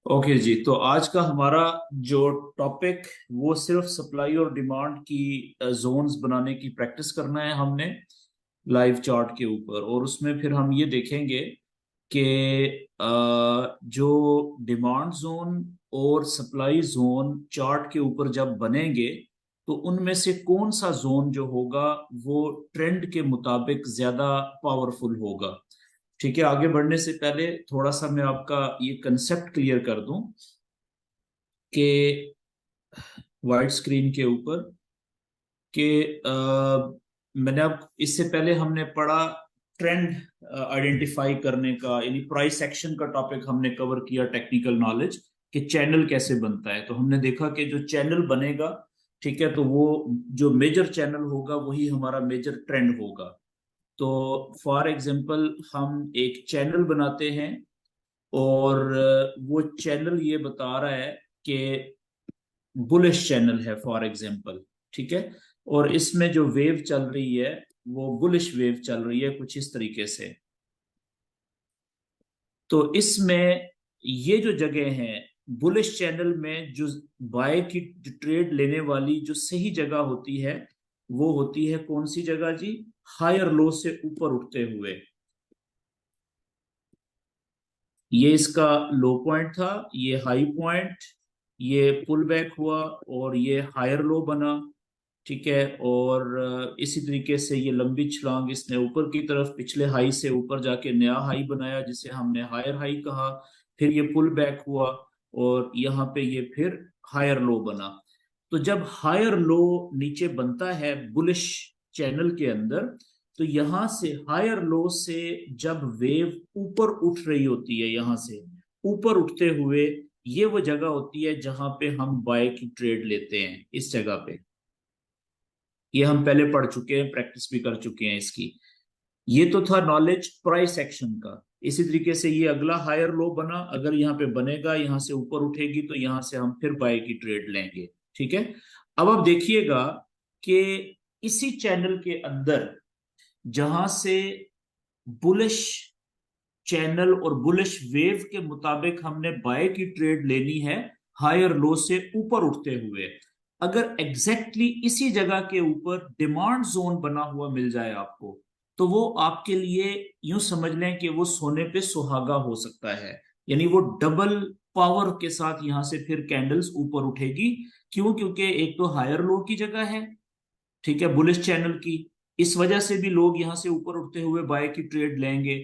Okay जी, तो आज का हमारा जो टॉपिक वो सिर्फ सप्लाई और डिमांड की जोन्स बनाने की प्रैक्टिस करना है हमने लाइव चार्ट के ऊपर। और उसमें फिर हम ये देखेंगे कि जो डिमांड जोन और सप्लाई जोन चार्ट के ऊपर जब बनेंगे तो उनमें से कौन सा जोन जो होगा वो ट्रेंड के मुताबिक ज्यादा पावरफुल होगा। ठीक है, आगे बढ़ने से पहले थोड़ा सा मैं आपका ये कंसेप्ट क्लियर कर दूं कि वाइट स्क्रीन के ऊपर कि मैंने अब इससे पहले हमने पढ़ा ट्रेंड आइडेंटिफाई करने का, यानी प्राइस एक्शन का टॉपिक हमने कवर किया, टेक्निकल नॉलेज कि चैनल कैसे बनता है। तो हमने देखा कि जो चैनल बनेगा, ठीक है, तो वो जो मेजर चैनल होगा वही हमारा मेजर ट्रेंड होगा। तो फॉर एग्जांपल हम एक चैनल बनाते हैं और वो चैनल ये बता रहा है कि बुलिश चैनल है फॉर एग्जांपल। ठीक है, और इसमें जो वेव चल रही है वो बुलिश वेव चल रही है कुछ इस तरीके से। तो इसमें ये जो जगह है बुलिश चैनल में, जो बाय की ट्रेड लेने वाली जो सही जगह होती है वो होती है कौन सी जगह जी? हायर लो से ऊपर उठते हुए। ये इसका लो पॉइंट था, ये हाई पॉइंट, ये पुल बैक हुआ और ये हायर लो बना। ठीक है, और इसी तरीके से ये लंबी छलांग इसने ऊपर की तरफ पिछले हाई से ऊपर जाके नया हाई बनाया जिसे हमने हायर हाई कहा। फिर ये पुल बैक हुआ और यहाँ पे ये फिर हायर लो बना। तो जब हायर लो नीचे बनता है बुलिश चैनल के अंदर, तो यहां से हायर लो से जब वेव ऊपर उठ रही होती है, यहां से ऊपर उठते हुए, ये वो जगह होती है जहां पे हम बाय की ट्रेड लेते हैं। इस जगह पे ये हम पहले पढ़ चुके हैं, प्रैक्टिस भी कर चुके हैं इसकी। ये तो था नॉलेज प्राइस एक्शन का। इसी तरीके से ये अगला हायर लो बना, अगर यहाँ पे बनेगा, यहाँ से ऊपर उठेगी तो यहाँ से हम फिर बाय की ट्रेड लेंगे। ठीक है, अब आप देखिएगा कि इसी चैनल के अंदर जहां से बुलिश चैनल और बुलिश वेव के मुताबिक हमने बाय की ट्रेड लेनी है हायर लो से ऊपर उठते हुए, अगर एग्जैक्टली exactly इसी जगह के ऊपर डिमांड जोन बना हुआ मिल जाए आपको, तो वो आपके लिए यूं समझ लें कि वो सोने पे सुहागा हो सकता है। यानी वो डबल पावर के साथ यहां से फिर कैंडल्स ऊपर उठेगी। क्यों? क्योंकि एक तो हायर लो की जगह है, ठीक है, बुलिश चैनल की, इस वजह से भी लोग यहां से ऊपर उठते हुए बाय की ट्रेड लेंगे।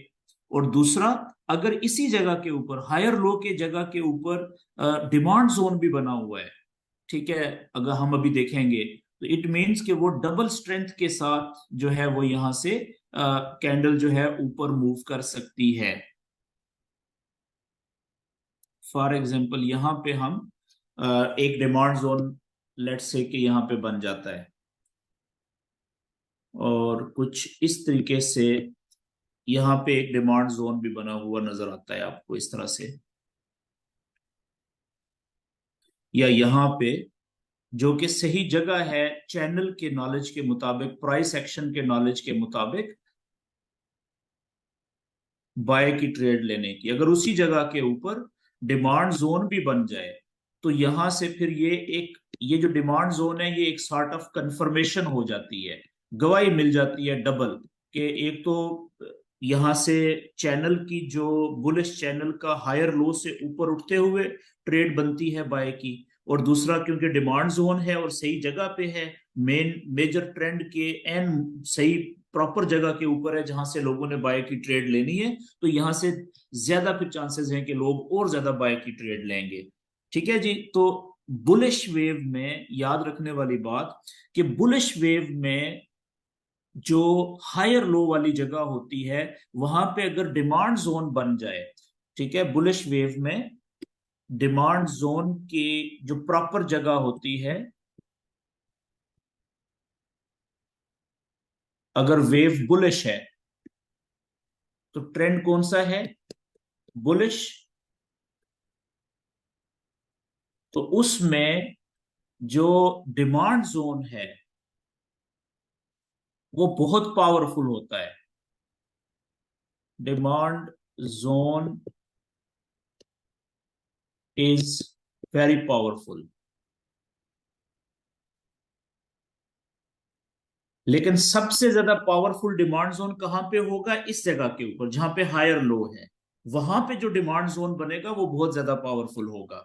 और दूसरा, अगर इसी जगह के ऊपर हायर लो के जगह के ऊपर डिमांड जोन भी बना हुआ है, ठीक है, अगर हम अभी देखेंगे तो इट मीन्स कि वो डबल स्ट्रेंथ के साथ जो है वो यहां से कैंडल जो है ऊपर मूव कर सकती है। फॉर एग्जांपल यहां पे हम एक डिमांड जोन लेट्स से कि यहां पे बन जाता है और कुछ इस तरीके से यहाँ पे एक डिमांड जोन भी बना हुआ नजर आता है आपको इस तरह से, या यहाँ पे जो कि सही जगह है चैनल के नॉलेज के मुताबिक, प्राइस एक्शन के नॉलेज के मुताबिक बाय की ट्रेड लेने की। अगर उसी जगह के ऊपर डिमांड जोन भी बन जाए तो यहां से फिर ये जो डिमांड जोन है ये एक सॉर्ट ऑफ कंफर्मेशन हो जाती है, गवाही मिल जाती है डबल कि एक तो यहां से चैनल की जो बुलिश चैनल का हायर लो से ऊपर उठते हुए ट्रेड बनती है बाय की, और दूसरा क्योंकि डिमांड जोन है और सही जगह पे है, मेन मेजर ट्रेंड के एन सही प्रॉपर जगह के ऊपर है जहां से लोगों ने बाय की ट्रेड लेनी है, तो यहां से ज्यादा फिर चांसेस हैं कि लोग और ज्यादा बाय की ट्रेड लेंगे। ठीक है जी, तो बुलिश वेव में याद रखने वाली बात कि बुलिश वेव में जो हायर लो वाली जगह होती है वहां पे अगर डिमांड जोन बन जाए, ठीक है, बुलिश वेव में डिमांड जोन की जो प्रॉपर जगह होती है, अगर वेव बुलिश है तो ट्रेंड कौन सा है? बुलिश। तो उसमें जो डिमांड जोन है वो बहुत पावरफुल होता है। Demand zone is very powerful. लेकिन सबसे ज्यादा पावरफुल डिमांड जोन कहां पे होगा? इस जगह के ऊपर जहां पे हायर लो है, वहां पे जो डिमांड जोन बनेगा वो बहुत ज्यादा पावरफुल होगा।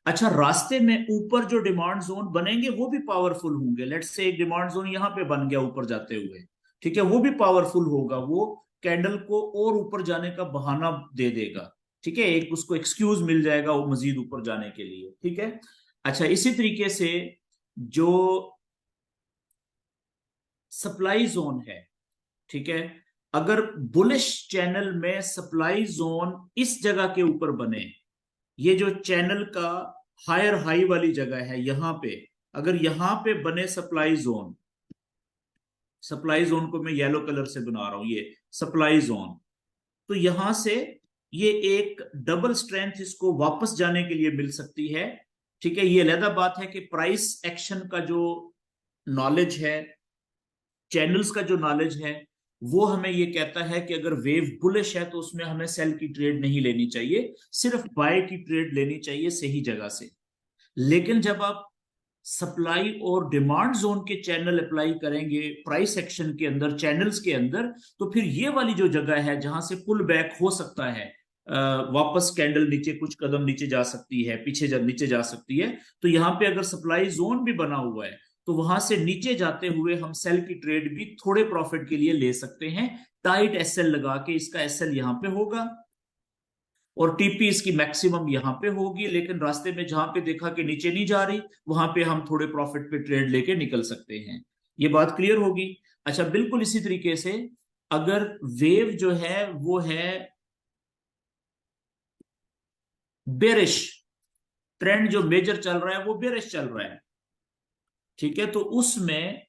अच्छा, रास्ते में ऊपर जो डिमांड जोन बनेंगे वो भी पावरफुल होंगे। लेट्स से एक डिमांड जोन यहां पे बन गया ऊपर जाते हुए, ठीक है, वो भी पावरफुल होगा। वो कैंडल को और ऊपर जाने का बहाना दे देगा, ठीक है, एक उसको एक्सक्यूज मिल जाएगा वो मजीद ऊपर जाने के लिए, ठीक है। अच्छा, इसी तरीके से जो सप्लाई जोन है, ठीक है, अगर बुलिश चैनल में सप्लाई जोन इस जगह के ऊपर बने, ये जो चैनल का हायर हाई वाली जगह है यहां पे, अगर यहां पे बने सप्लाई जोन, सप्लाई जोन को मैं येलो कलर से बना रहा हूं, ये सप्लाई जोन, तो यहां से ये एक डबल स्ट्रेंथ इसको वापस जाने के लिए मिल सकती है, ठीक है। ये अलग बात है कि प्राइस एक्शन का जो नॉलेज है, चैनल्स का जो नॉलेज है, वो हमें ये कहता है कि अगर वेव बुलिश है तो उसमें हमें सेल की ट्रेड नहीं लेनी चाहिए, सिर्फ बाय की ट्रेड लेनी चाहिए सही जगह से। लेकिन जब आप सप्लाई और डिमांड जोन के चैनल अप्लाई करेंगे प्राइस एक्शन के अंदर, चैनल्स के अंदर, तो फिर ये वाली जो जगह है जहां से पुल बैक हो सकता है, वापस कैंडल नीचे कुछ कदम नीचे जा सकती है, पीछे नीचे जा सकती है, तो यहाँ पे अगर सप्लाई जोन भी बना हुआ है तो वहां से नीचे जाते हुए हम सेल की ट्रेड भी थोड़े प्रॉफिट के लिए ले सकते हैं। टाइट एसएल लगा के, इसका एसएल यहाँ पे होगा और टीपी इसकी मैक्सिमम यहां पे होगी, लेकिन रास्ते में जहां पे देखा कि नीचे नहीं जा रही, वहां पे हम थोड़े प्रॉफिट पे ट्रेड लेके निकल सकते हैं। ये बात क्लियर होगी? अच्छा, बिल्कुल इसी तरीके से अगर वेव जो है वो है बेरिश, ट्रेंड जो मेजर चल रहा है वो बेरिश चल रहा है, ठीक है, तो उसमें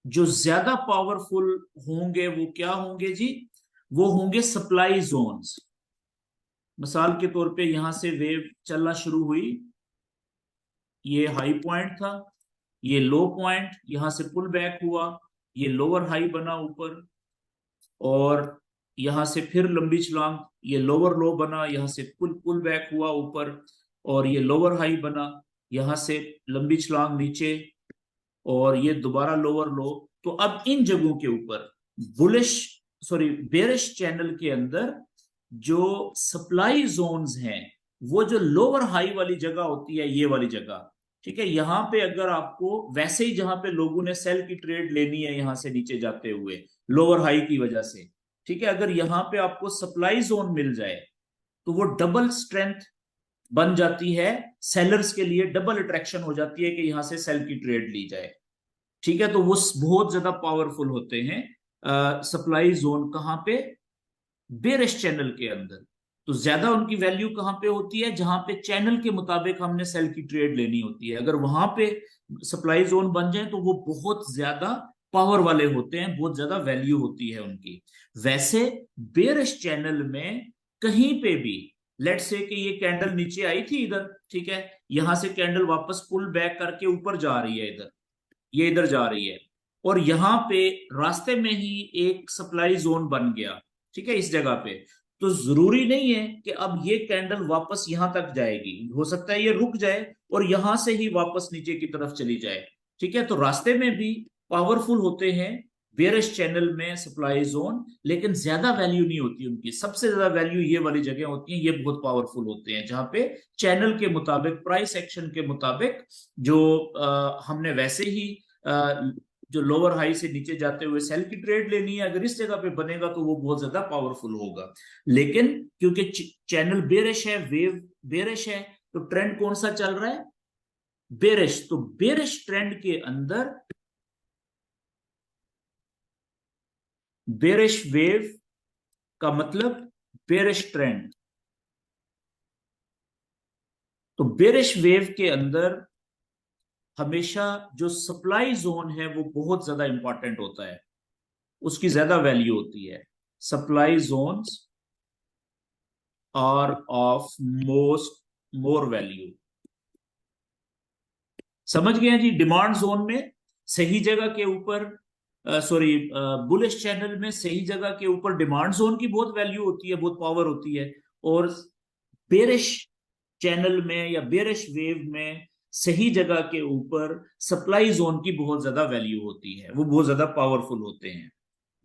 जो ज्यादा पावरफुल होंगे वो क्या होंगे जी? वो होंगे सप्लाई जोन्स। मिसाल के तौर पे यहां से वेव चलना शुरू हुई, ये हाई पॉइंट था, ये लो पॉइंट, यहां से पुल बैक हुआ, ये लोअर हाई बना ऊपर, और यहां से फिर लंबी छलांग, ये लोअर लो बना, यहां से पुल पुल बैक हुआ ऊपर, और ये लोअर हाई बना, यहां से लंबी छलांग नीचे, और ये दोबारा लोअर लो। तो अब इन जगहों के ऊपर बुलिश, सॉरी, बेरिश चैनल के अंदर जो सप्लाई जोन्स हैं, वो जो लोअर हाई वाली जगह होती है, ये वाली जगह, ठीक है, यहां पे अगर आपको वैसे ही जहां पे लोगों ने सेल की ट्रेड लेनी है यहां से नीचे जाते हुए लोअर हाई की वजह से, ठीक है, अगर यहां पे आपको सप्लाई जोन मिल जाए तो वो डबल स्ट्रेंथ बन जाती है, सेलर्स के लिए डबल अट्रैक्शन हो जाती है कि यहां से सेल की ट्रेड ली जाए, ठीक है। तो वो बहुत ज्यादा पावरफुल होते हैं सप्लाई जोन कहां पे? बेरिश चैनल के अंदर। तो ज्यादा उनकी वैल्यू कहां पे होती है? जहां पे चैनल के मुताबिक हमने सेल की ट्रेड लेनी होती है, अगर वहां पे सप्लाई जोन बन जाए तो वो बहुत ज्यादा पावर वाले होते हैं, बहुत ज्यादा वैल्यू होती है उनकी। वैसे बेरिश चैनल में कहीं पे भी, लेट्स से कि ये कैंडल नीचे आई थी इधर, ठीक है, यहां से कैंडल वापस पुल बैक करके ऊपर जा रही है इधर, ये इधर जा रही है, और यहां पे रास्ते में ही एक सप्लाई जोन बन गया, ठीक है, इस जगह पे, तो जरूरी नहीं है कि अब ये कैंडल वापस यहां तक जाएगी, हो सकता है ये रुक जाए और यहां से ही वापस नीचे की तरफ चली जाए, ठीक है। तो रास्ते में भी पावरफुल होते हैं बेयरिश चैनल में सप्लाई जोन, लेकिन ज्यादा वैल्यू नहीं होती उनकी, सबसे ज्यादा वैल्यू ये वाली जगह होती है, ये बहुत पावरफुल होते हैं जहां पे चैनल के मुताबिक, प्राइस एक्शन के मुताबिक, जो हमने वैसे ही जो लोअर हाई से नीचे जाते हुए सेल की ट्रेड लेनी है, अगर इस जगह पे बनेगा तो वो बहुत ज्यादा पावरफुल होगा। लेकिन क्योंकि चैनल बेरिश है, वेव बेरिश है, तो ट्रेंड कौन सा चल रहा है? बेरिश। तो बेरिश ट्रेंड के अंदर बेरिश वेव का मतलब बेरिश ट्रेंड। तो बेरिश वेव के अंदर हमेशा जो सप्लाई जोन है वो बहुत ज्यादा इंपॉर्टेंट होता है, उसकी ज्यादा वैल्यू होती है। Supply zones are of most more value. समझ गए हैं जी? डिमांड जोन में सही जगह के ऊपर, सॉरी, बुलिश चैनल में सही जगह के ऊपर डिमांड जोन की बहुत वैल्यू होती है, बहुत पावर होती है, और बेरिश चैनल में या बेरिश वेव में सही जगह के ऊपर सप्लाई जोन की बहुत ज्यादा वैल्यू होती है, वो बहुत ज्यादा पावरफुल होते हैं।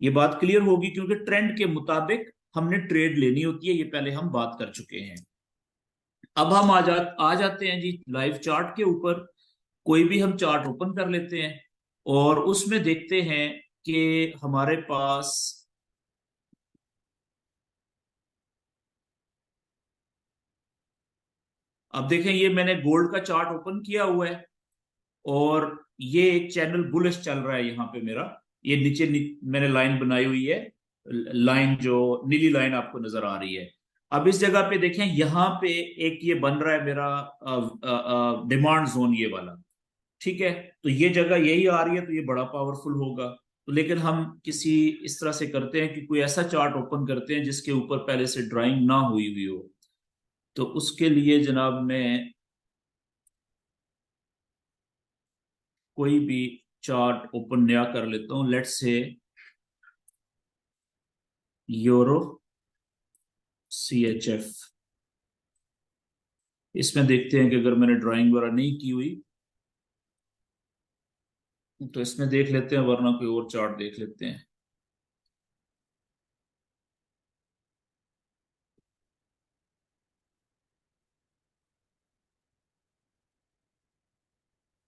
ये बात क्लियर होगी क्योंकि ट्रेंड के मुताबिक हमने ट्रेड लेनी होती है, ये पहले हम बात कर चुके हैं। अब हम आ जाते हैं जी लाइव चार्ट के ऊपर। कोई भी हम चार्ट ओपन कर लेते हैं और उसमें देखते हैं कि हमारे पास, अब देखें ये मैंने गोल्ड का चार्ट ओपन किया हुआ है और ये एक चैनल बुलिश चल रहा है यहाँ पे मेरा। ये नीचे मैंने लाइन बनाई हुई है, लाइन जो नीली लाइन आपको नजर आ रही है। अब इस जगह पे देखें, यहाँ पे एक ये बन रहा है मेरा डिमांड जोन, ये वाला। ठीक है, तो ये जगह यही आ रही है, तो ये बड़ा पावरफुल होगा। तो लेकिन हम किसी इस तरह से करते हैं कि कोई ऐसा चार्ट ओपन करते हैं जिसके ऊपर पहले से ड्राइंग ना हुई हुई हो। तो उसके लिए जनाब मैं कोई भी चार्ट ओपन नया कर लेता हूं, लेट्स से यूरो CHF। इसमें देखते हैं कि अगर मैंने ड्राइंग वगैरह नहीं की हुई तो इसमें देख लेते हैं, वरना कोई और चार्ट देख लेते हैं।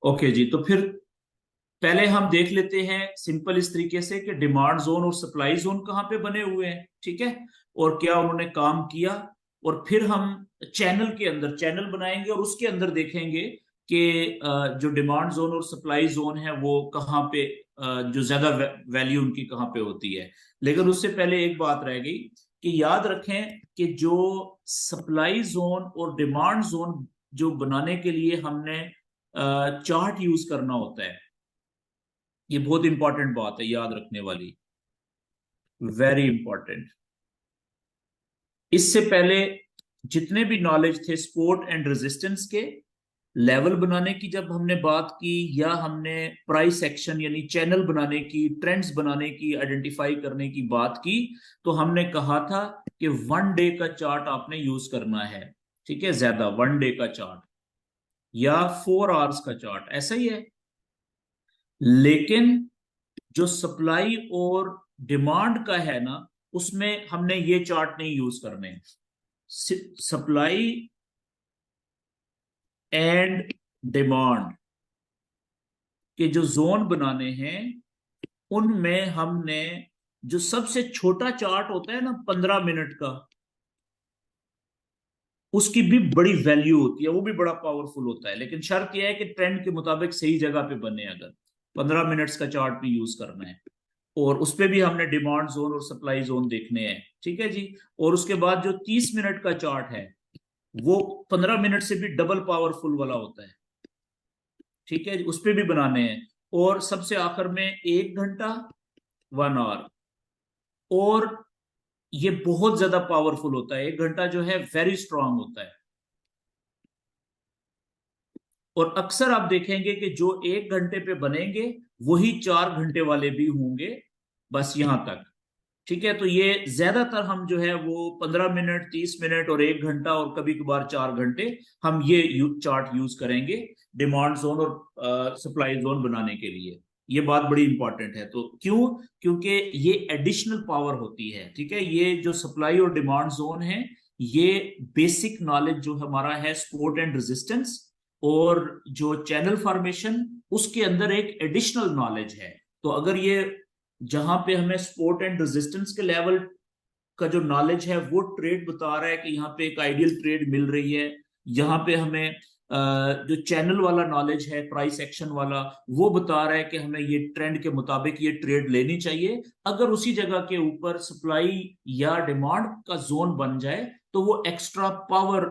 ओके जी, तो फिर पहले हम देख लेते हैं सिंपल इस तरीके से कि डिमांड जोन और सप्लाई जोन कहाँ पे बने हुए हैं, ठीक है, और क्या उन्होंने काम किया। और फिर हम चैनल के अंदर चैनल बनाएंगे और उसके अंदर देखेंगे कि जो डिमांड जोन और सप्लाई जोन है वो कहाँ पे, जो ज्यादा वैल्यू उनकी कहाँ पे होती है। लेकिन उससे पहले एक बात रह गई कि याद रखें कि जो सप्लाई जोन और डिमांड जोन जो बनाने के लिए हमने चार्ट यूज करना होता है, ये बहुत इंपॉर्टेंट बात है याद रखने वाली, वेरी इंपॉर्टेंट। इससे पहले जितने भी नॉलेज थे सपोर्ट एंड रेजिस्टेंस के, लेवल बनाने की जब हमने बात की, या हमने प्राइस एक्शन यानी चैनल बनाने की, ट्रेंड्स बनाने की, आइडेंटिफाई करने की बात की, तो हमने कहा था कि 1 डे का चार्ट आपने यूज करना है। ठीक है, ज्यादा 1 डे का चार्ट या 4 आवर्स का चार्ट, ऐसा ही है। लेकिन जो सप्लाई और डिमांड का है ना, उसमें हमने ये चार्ट नहीं यूज करने। सप्लाई एंड डिमांड के जो जोन बनाने हैं, उनमें हमने जो सबसे छोटा चार्ट होता है ना 15 मिनट का, उसकी भी बड़ी वैल्यू होती है, वो भी बड़ा पावरफुल होता है। लेकिन शर्त यह है कि ट्रेंड के मुताबिक सही जगह पे बने। अगर 15 मिनट्स का चार्ट भी यूज करना है और उस पे भी हमने डिमांड जोन और सप्लाई जोन देखने हैं, ठीक है जी। और उसके बाद जो 30 मिनट का चार्ट है वो 15 मिनट से भी डबल पावरफुल वाला होता है, ठीक है, उस पे भी बनाने हैं। और सबसे आखिर में 1 घंटा, 1 आवर। और ये बहुत ज्यादा पावरफुल होता है, 1 घंटा जो है वेरी स्ट्रांग होता है। और अक्सर आप देखेंगे कि जो 1 घंटे पे बनेंगे वही 4 घंटे वाले भी होंगे, बस यहां तक। ठीक है, तो ये ज्यादातर हम जो है वो 15 मिनट, 30 मिनट और 1 घंटा और कभी कभार 4 घंटे हम ये चार्ट यूज करेंगे डिमांड जोन और सप्लाई जोन बनाने के लिए। ये बात बड़ी इंपॉर्टेंट है। तो क्यों? क्योंकि ये एडिशनल पावर होती है, ठीक है। ये जो सप्लाई और डिमांड जोन है, ये बेसिक नॉलेज जो हमारा है सपोर्ट एंड रेजिस्टेंस और जो चैनल फॉर्मेशन, उसके अंदर एक एडिशनल नॉलेज है। तो अगर ये जहां पे हमें सपोर्ट एंड रेजिस्टेंस के लेवल का जो नॉलेज है वो ट्रेड बता रहा है कि यहाँ पे एक आइडियल ट्रेड मिल रही है, यहाँ पे हमें जो चैनल वाला नॉलेज है प्राइस एक्शन वाला, वो बता रहा है कि हमें ये ट्रेंड के मुताबिक ये ट्रेड लेनी चाहिए। अगर उसी जगह के ऊपर सप्लाई या डिमांड का जोन बन जाए तो वो एक्स्ट्रा पावर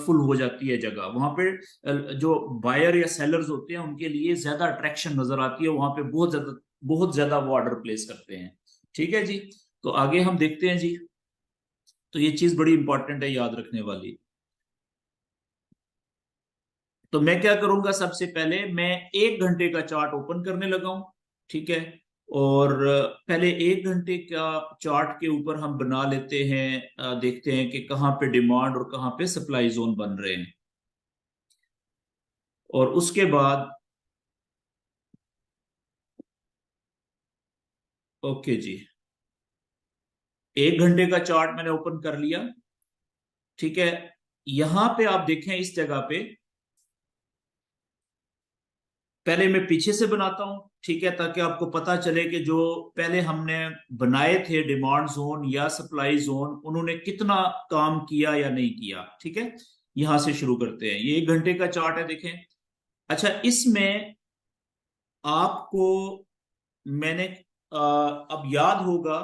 फुल हो जाती है जगह। वहां पे जो बायर या सेलर्स होते हैं उनके लिए ज्यादा अट्रैक्शन नजर आती है, वहां पे बहुत ज्यादा वो ऑर्डर प्लेस करते हैं। ठीक है जी, तो आगे हम देखते हैं जी। तो ये चीज बड़ी इंपॉर्टेंट है याद रखने वाली। तो मैं क्या करूंगा, सबसे पहले मैं 1 घंटे का चार्ट ओपन करने लगा हूं, ठीक है। और पहले 1 घंटे का चार्ट के ऊपर हम बना लेते हैं, देखते हैं कि कहाँ पे डिमांड और कहाँ पे सप्लाई जोन बन रहे हैं। और उसके बाद ओके जी, 1 घंटे का चार्ट मैंने ओपन कर लिया। ठीक है, यहां पे आप देखें इस जगह पे, पहले मैं पीछे से बनाता हूं, ठीक है, ताकि आपको पता चले कि जो पहले हमने बनाए थे डिमांड जोन या सप्लाई जोन, उन्होंने कितना काम किया या नहीं किया। ठीक है, यहां से शुरू करते हैं। ये 1 घंटे का चार्ट है, देखें। अच्छा, इसमें आपको मैंने अब याद होगा,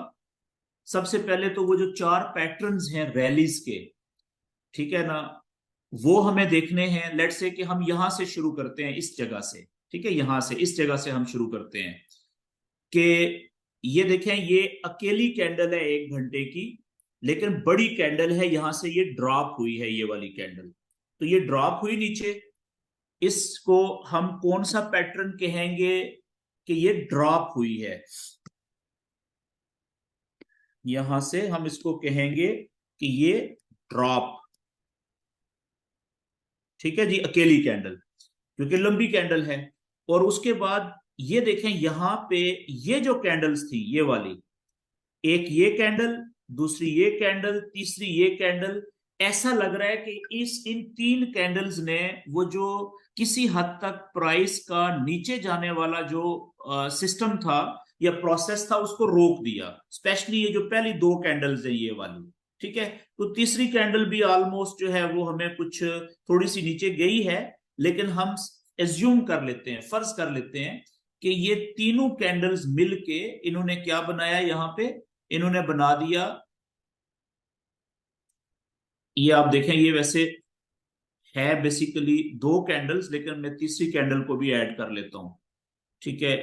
सबसे पहले तो वो जो 4 पैटर्न्स हैं रैलीज के, ठीक है ना, वो हमें देखने हैं। लेट्स से कि हम यहां से शुरू करते हैं, इस जगह से। ठीक है, यहां से, इस जगह से हम शुरू करते हैं कि ये देखें, ये अकेली कैंडल है 1 घंटे की, लेकिन बड़ी कैंडल है, यहां से ये ड्रॉप हुई है, ये वाली कैंडल। तो ये ड्रॉप हुई नीचे, इसको हम कौन सा पैटर्न कहेंगे कि ये ड्रॉप हुई है? यहां से हम इसको कहेंगे कि ये ड्रॉप। ठीक है जी, अकेली कैंडल, क्योंकि लंबी कैंडल है। और उसके बाद ये देखें, यहां पे ये जो कैंडल्स थी, ये वाली, एक ये कैंडल, दूसरी ये कैंडल, तीसरी ये कैंडल, ऐसा लग रहा है कि इस इन 3 कैंडल्स ने वो जो किसी हद तक प्राइस का नीचे जाने वाला जो सिस्टम था या प्रोसेस था, उसको रोक दिया। स्पेशली ये जो पहली 2 कैंडल्स है, ये वाली। ठीक है, तो तीसरी कैंडल भी ऑलमोस्ट जो है वो हमें कुछ थोड़ी सी नीचे गई है, लेकिन हम एज्यूम कर लेते हैं, फर्ज कर लेते हैं कि ये तीनों कैंडल्स मिलके इन्होंने क्या बनाया, यहां पे इन्होंने बना दिया। ये आप देखें, ये वैसे है बेसिकली 2 कैंडल्स, लेकिन मैं तीसरी कैंडल को भी ऐड कर लेता हूं। ठीक है,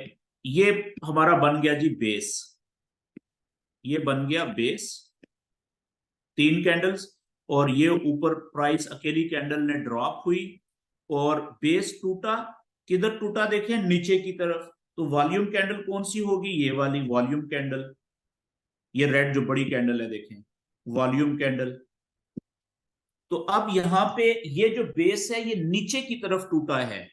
ये हमारा बन गया जी बेस। ये बन गया बेस, 3 कैंडल्स। और ये ऊपर प्राइस अकेली कैंडल ने ड्रॉप हुई और बेस टूटा। किधर टूटा देखें, नीचे की तरफ। तो वॉल्यूम कैंडल कौन सी होगी, ये वाली वॉल्यूम कैंडल। ये रेड जो बड़ी कैंडल है, देखें, वॉल्यूम कैंडल। तो अब यहां पे ये जो बेस है, ये नीचे की तरफ टूटा है।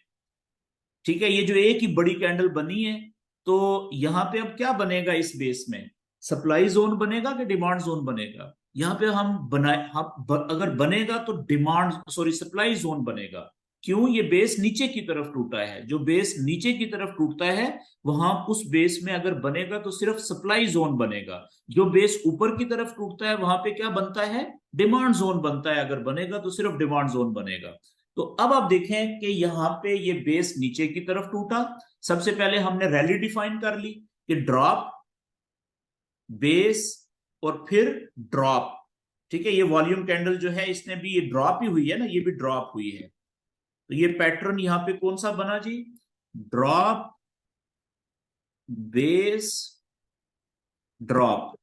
ठीक है, ये जो एक ही बड़ी कैंडल बनी है, तो यहां पे अब क्या बनेगा इस बेस में? सप्लाई जोन बनेगा कि डिमांड जोन बनेगा? यहाँ पे हम बनाए, अगर बनेगा तो डिमांड, सॉरी, सप्लाई जोन बनेगा। क्यों? ये बेस नीचे की तरफ टूटा है। जो बेस नीचे की तरफ टूटता है, वहां उस बेस में अगर बनेगा तो सिर्फ सप्लाई जोन बनेगा। जो बेस ऊपर की तरफ टूटता है, वहां पे क्या बनता है? डिमांड जोन बनता है। अगर बनेगा तो सिर्फ डिमांड जोन बनेगा। तो अब आप देखें कि यहाँ पे ये बेस नीचे की तरफ टूटा। सबसे पहले हमने रैली डिफाइन कर ली कि ड्रॉप, बेस, और फिर ड्रॉप। ठीक है, ये वॉल्यूम कैंडल जो है, इसने भी, ये ड्रॉप ही हुई है ना, ये भी ड्रॉप हुई है। तो ये पैटर्न यहां पे कौन सा बना जी? Drop, base, drop.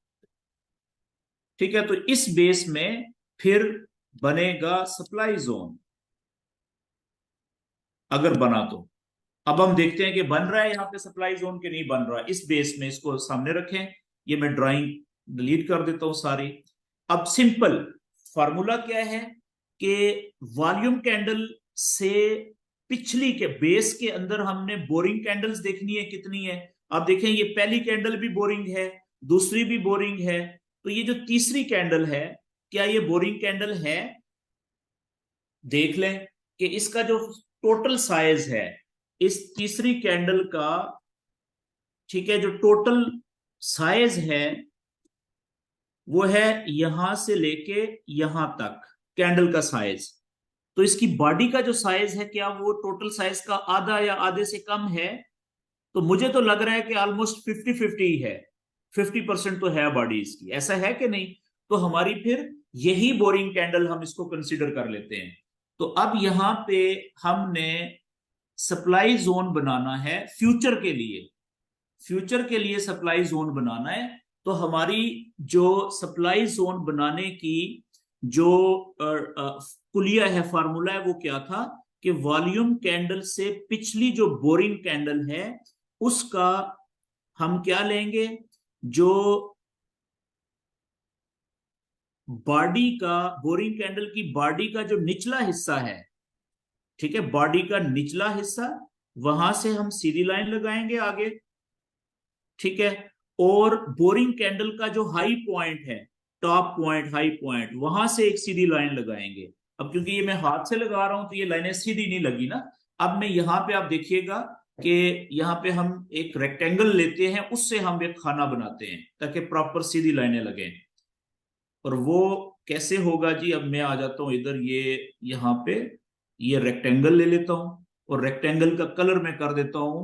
ठीक है, तो इस बेस में फिर बनेगा सप्लाई जोन, अगर बना तो। अब हम देखते हैं कि बन रहा है यहाँ पे सप्लाई जोन के नहीं बन रहा है। इस बेस में इसको सामने रखें। ये मैं ड्राइंग डिलीट कर देता हूं सारी। अब सिंपल फॉर्मूला क्या है कि वॉल्यूम कैंडल से पिछली के बेस के अंदर हमने बोरिंग कैंडल्स देखनी है, कितनी है। अब देखें, ये पहली कैंडल भी बोरिंग है, दूसरी भी बोरिंग है। तो ये जो तीसरी कैंडल है, क्या ये बोरिंग कैंडल है? देख लें कि इसका जो टोटल साइज है इस तीसरी कैंडल का, ठीक है, जो टोटल साइज है वो है यहां से लेके यहां तक, कैंडल का साइज। तो इसकी बॉडी का जो साइज है, क्या वो टोटल साइज का आधा या आधे से कम है? तो मुझे तो लग रहा है कि ऑलमोस्ट 50-50 ही है। 50% तो है बॉडी इसकी, ऐसा है कि नहीं? तो हमारी फिर यही बोरिंग कैंडल हम इसको कंसीडर कर लेते हैं। तो अब यहां पे हमने सप्लाई जोन बनाना है फ्यूचर के लिए। फ्यूचर के लिए सप्लाई जोन बनाना है। तो हमारी जो सप्लाई जोन बनाने की जो कुलिया है, फार्मूला है, वो क्या था कि वॉल्यूम कैंडल से पिछली जो बोरिंग कैंडल है, उसका हम क्या लेंगे, जो बॉडी का, बोरिंग कैंडल की बॉडी का जो निचला हिस्सा है, ठीक है, बॉडी का निचला हिस्सा, वहां से हम सीधी लाइन लगाएंगे आगे, ठीक है। और बोरिंग कैंडल का जो हाई पॉइंट है, टॉप पॉइंट, हाई पॉइंट, वहां से एक सीधी लाइन लगाएंगे। अब क्योंकि ये मैं हाथ से लगा रहा हूं तो ये लाइनें सीधी नहीं लगी ना। अब मैं यहां पे, आप देखिएगा कि यहां पे हम एक रेक्टेंगल लेते हैं, उससे हम एक खाना बनाते हैं ताकि प्रॉपर सीधी लाइनें लगे। और वो कैसे होगा जी, अब मैं आ जाता हूं इधर, ये यहाँ पे ये रेक्टेंगल ले लेता हूं, और रेक्टेंगल का कलर मैं कर देता हूं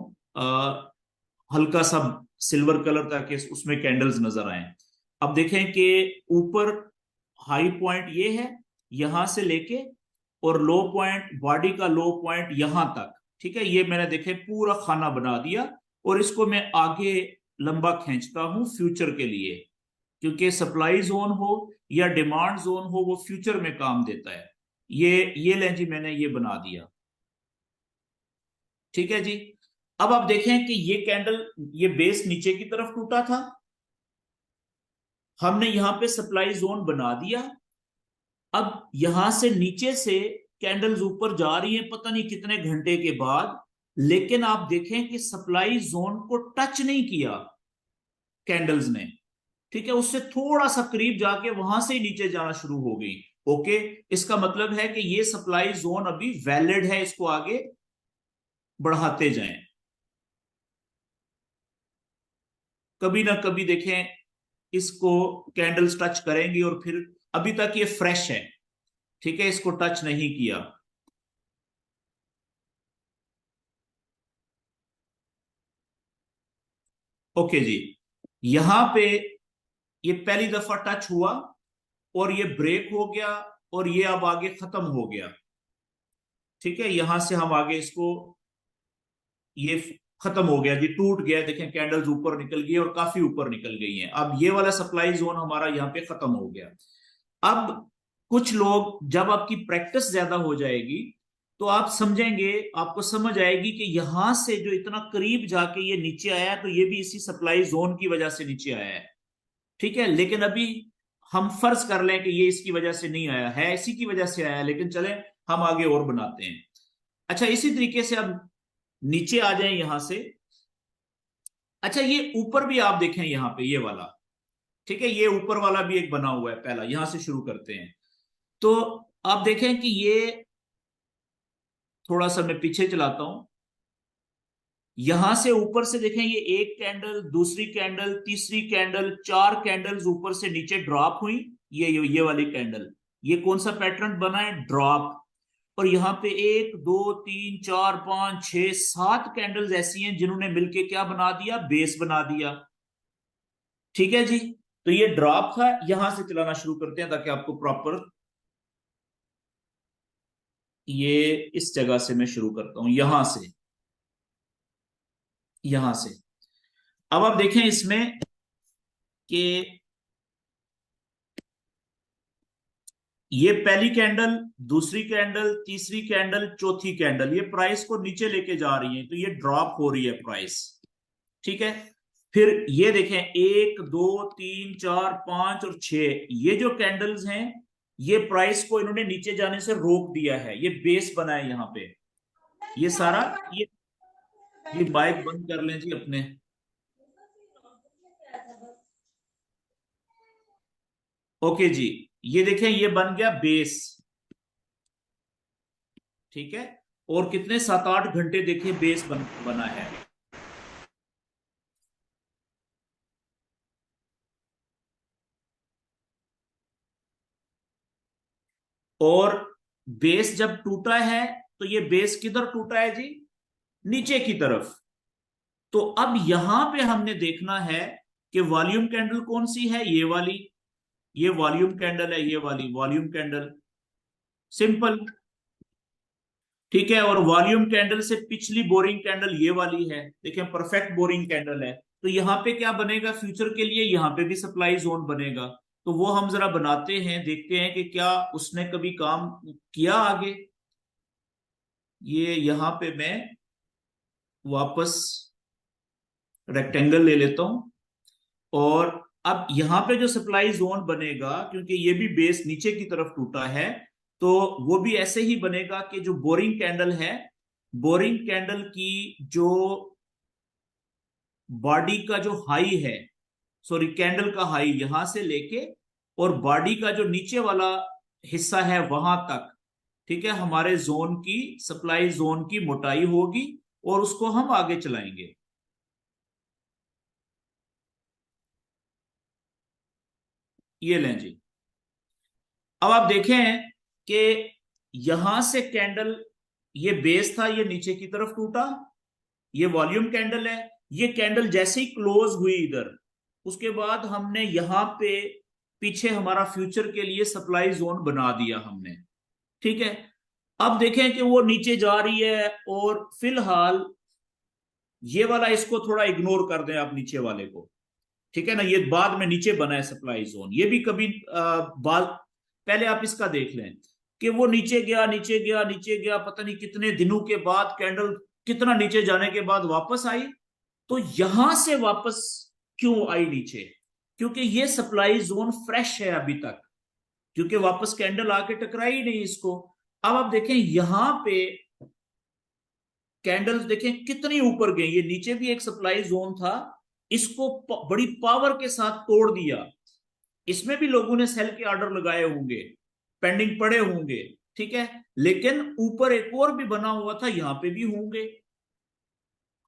हल्का सा सिल्वर कलर, ताकि उसमें कैंडल्स नजर आए। अब देखें कि ऊपर हाई पॉइंट ये है, यहां से लेके, और लो पॉइंट, बॉडी का लो पॉइंट यहां तक, ठीक है। ये मैंने देखे पूरा खाना बना दिया, और इसको मैं आगे लंबा खींचता हूं फ्यूचर के लिए, क्योंकि सप्लाई जोन हो या डिमांड जोन हो, वो फ्यूचर में काम देता है। ये लें जी, मैंने ये बना दिया, ठीक है जी। अब आप देखें कि ये कैंडल, ये बेस नीचे की तरफ टूटा था, हमने यहां पे सप्लाई जोन बना दिया। अब यहां से नीचे से कैंडल्स ऊपर जा रही हैं पता नहीं कितने घंटे के बाद, लेकिन आप देखें कि सप्लाई जोन को टच नहीं किया कैंडल्स ने, ठीक है। उससे थोड़ा सा करीब जाके वहां से ही नीचे जाना शुरू हो गई। ओके, इसका मतलब है कि ये सप्लाई जोन अभी वैलिड है, इसको आगे बढ़ाते जाएं। कभी ना कभी देखें इसको कैंडल्स टच करेंगी, और फिर अभी तक ये फ्रेश है, ठीक है, इसको टच नहीं किया। ओके जी, यहां पे ये पहली दफा टच हुआ, और ये ब्रेक हो गया, और ये अब आगे खत्म हो गया, ठीक है। यहां से हम आगे इसको, ये खत्म हो गया जी, टूट गया, देखें कैंडल्स ऊपर निकल गई और काफी ऊपर निकल गई हैं। अब ये वाला सप्लाई जोन हमारा यहाँ पे खत्म हो गया। अब कुछ लोग, जब आपकी प्रैक्टिस ज्यादा हो जाएगी तो आप समझेंगे, आपको समझ आएगी कि यहां से जो इतना करीब जाके ये नीचे आया है, तो ये भी इसी सप्लाई जोन की वजह से नीचे आया है, ठीक है। लेकिन अभी हम फर्ज कर लें कि ये इसकी वजह से नहीं आया है, इसी की वजह से आया है, लेकिन चलें हम आगे और बनाते हैं। अच्छा, इसी तरीके से अब नीचे आ जाएं यहां से। अच्छा, ये ऊपर भी आप देखें यहाँ पे ये वाला, ठीक है, ये ऊपर वाला भी एक बना हुआ है, पहला यहां से शुरू करते हैं। तो आप देखें कि ये, थोड़ा सा मैं पीछे चलाता हूं, यहां से ऊपर से देखें, ये एक कैंडल, दूसरी कैंडल, तीसरी कैंडल, चार कैंडल्स ऊपर से नीचे ड्रॉप हुई। ये वाली कैंडल, ये कौन सा पैटर्न बना है, ड्रॉप। और यहाँ पे एक, दो, तीन, चार, पांच, छह, सात कैंडल्स ऐसी हैं जिन्होंने मिलके क्या बना दिया, बेस बना दिया, ठीक है जी। तो ये ड्रॉप था, यहां से चलाना शुरू करते हैं ताकि आपको प्रॉपर, ये इस जगह से मैं शुरू करता हूं, यहां से। अब आप देखें इसमें कि ये पहली कैंडल, दूसरी कैंडल, तीसरी कैंडल, चौथी कैंडल, ये प्राइस को नीचे लेके जा रही है, तो ये ड्रॉप हो रही है प्राइस, ठीक है। फिर ये देखें, एक, दो, तीन, चार, पांच और छह, ये जो कैंडल्स हैं, ये प्राइस को इन्होंने नीचे जाने से रोक दिया है, ये बेस बना है यहाँ पे, ये सारा, ये माइक बंद कर लें जी अपने। ओके जी, ये देखें, ये बन गया बेस, ठीक है। और कितने, 7-8 घंटे देखिए बेस बना है। और बेस जब टूटा है, तो ये बेस किधर टूटा है जी, नीचे की तरफ। तो अब यहां पे हमने देखना है कि वॉल्यूम कैंडल कौन सी है, ये वाली, ये वॉल्यूम कैंडल है, ये वाली वॉल्यूम कैंडल, सिंपल, ठीक है। और वॉल्यूम कैंडल से पिछली बोरिंग कैंडल ये वाली है, देखिए परफेक्ट बोरिंग कैंडल है। तो यहाँ पे क्या बनेगा फ्यूचर के लिए, यहाँ पे भी सप्लाई जोन बनेगा। तो वो हम जरा बनाते हैं, देखते हैं कि क्या उसने कभी काम किया आगे। ये यहाँ पे मैं वापस रेक्टेंगल ले लेता हूं, और अब यहां पे जो सप्लाई जोन बनेगा, क्योंकि ये भी बेस नीचे की तरफ टूटा है, तो वो भी ऐसे ही बनेगा कि जो बोरिंग कैंडल है, बोरिंग कैंडल की जो बॉडी का जो हाई है, सॉरी कैंडल का हाई यहां से लेके और बॉडी का जो नीचे वाला हिस्सा है वहां तक, ठीक है, हमारे जोन की, सप्लाई जोन की मोटाई होगी, और उसको हम आगे चलाएंगे। ये लें जी। अब आप देखें कि यहां से कैंडल, ये बेस था, ये नीचे की तरफ टूटा, ये वॉल्यूम कैंडल है। ये कैंडल जैसे ही क्लोज हुई इधर, उसके बाद हमने यहां पे पीछे हमारा फ्यूचर के लिए सप्लाई जोन बना दिया हमने, ठीक है। अब देखें कि वो नीचे जा रही है, और फिलहाल ये वाला इसको थोड़ा इग्नोर कर दें आप, नीचे वाले को, ठीक है ना, ये बाद में नीचे बना है सप्लाई जोन, ये भी कभी बाद, पहले आप इसका देख लें कि वो नीचे गया, नीचे गया, नीचे गया, पता नहीं कितने दिनों के बाद कैंडल कितना नीचे जाने के बाद वापस आई। तो यहां से वापस क्यों आई नीचे? क्योंकि ये सप्लाई जोन फ्रेश है अभी तक, क्योंकि वापस कैंडल आके टकराई ही नहीं इसको। अब आप देखें यहां पे कैंडल्स देखें कितनी ऊपर गई, ये नीचे भी एक सप्लाई जोन था, इसको बड़ी पावर के साथ तोड़ दिया। इसमें भी लोगों ने सेल के ऑर्डर लगाए होंगे, पेंडिंग पड़े होंगे, ठीक है, लेकिन ऊपर एक और भी बना हुआ था, यहां पे भी होंगे।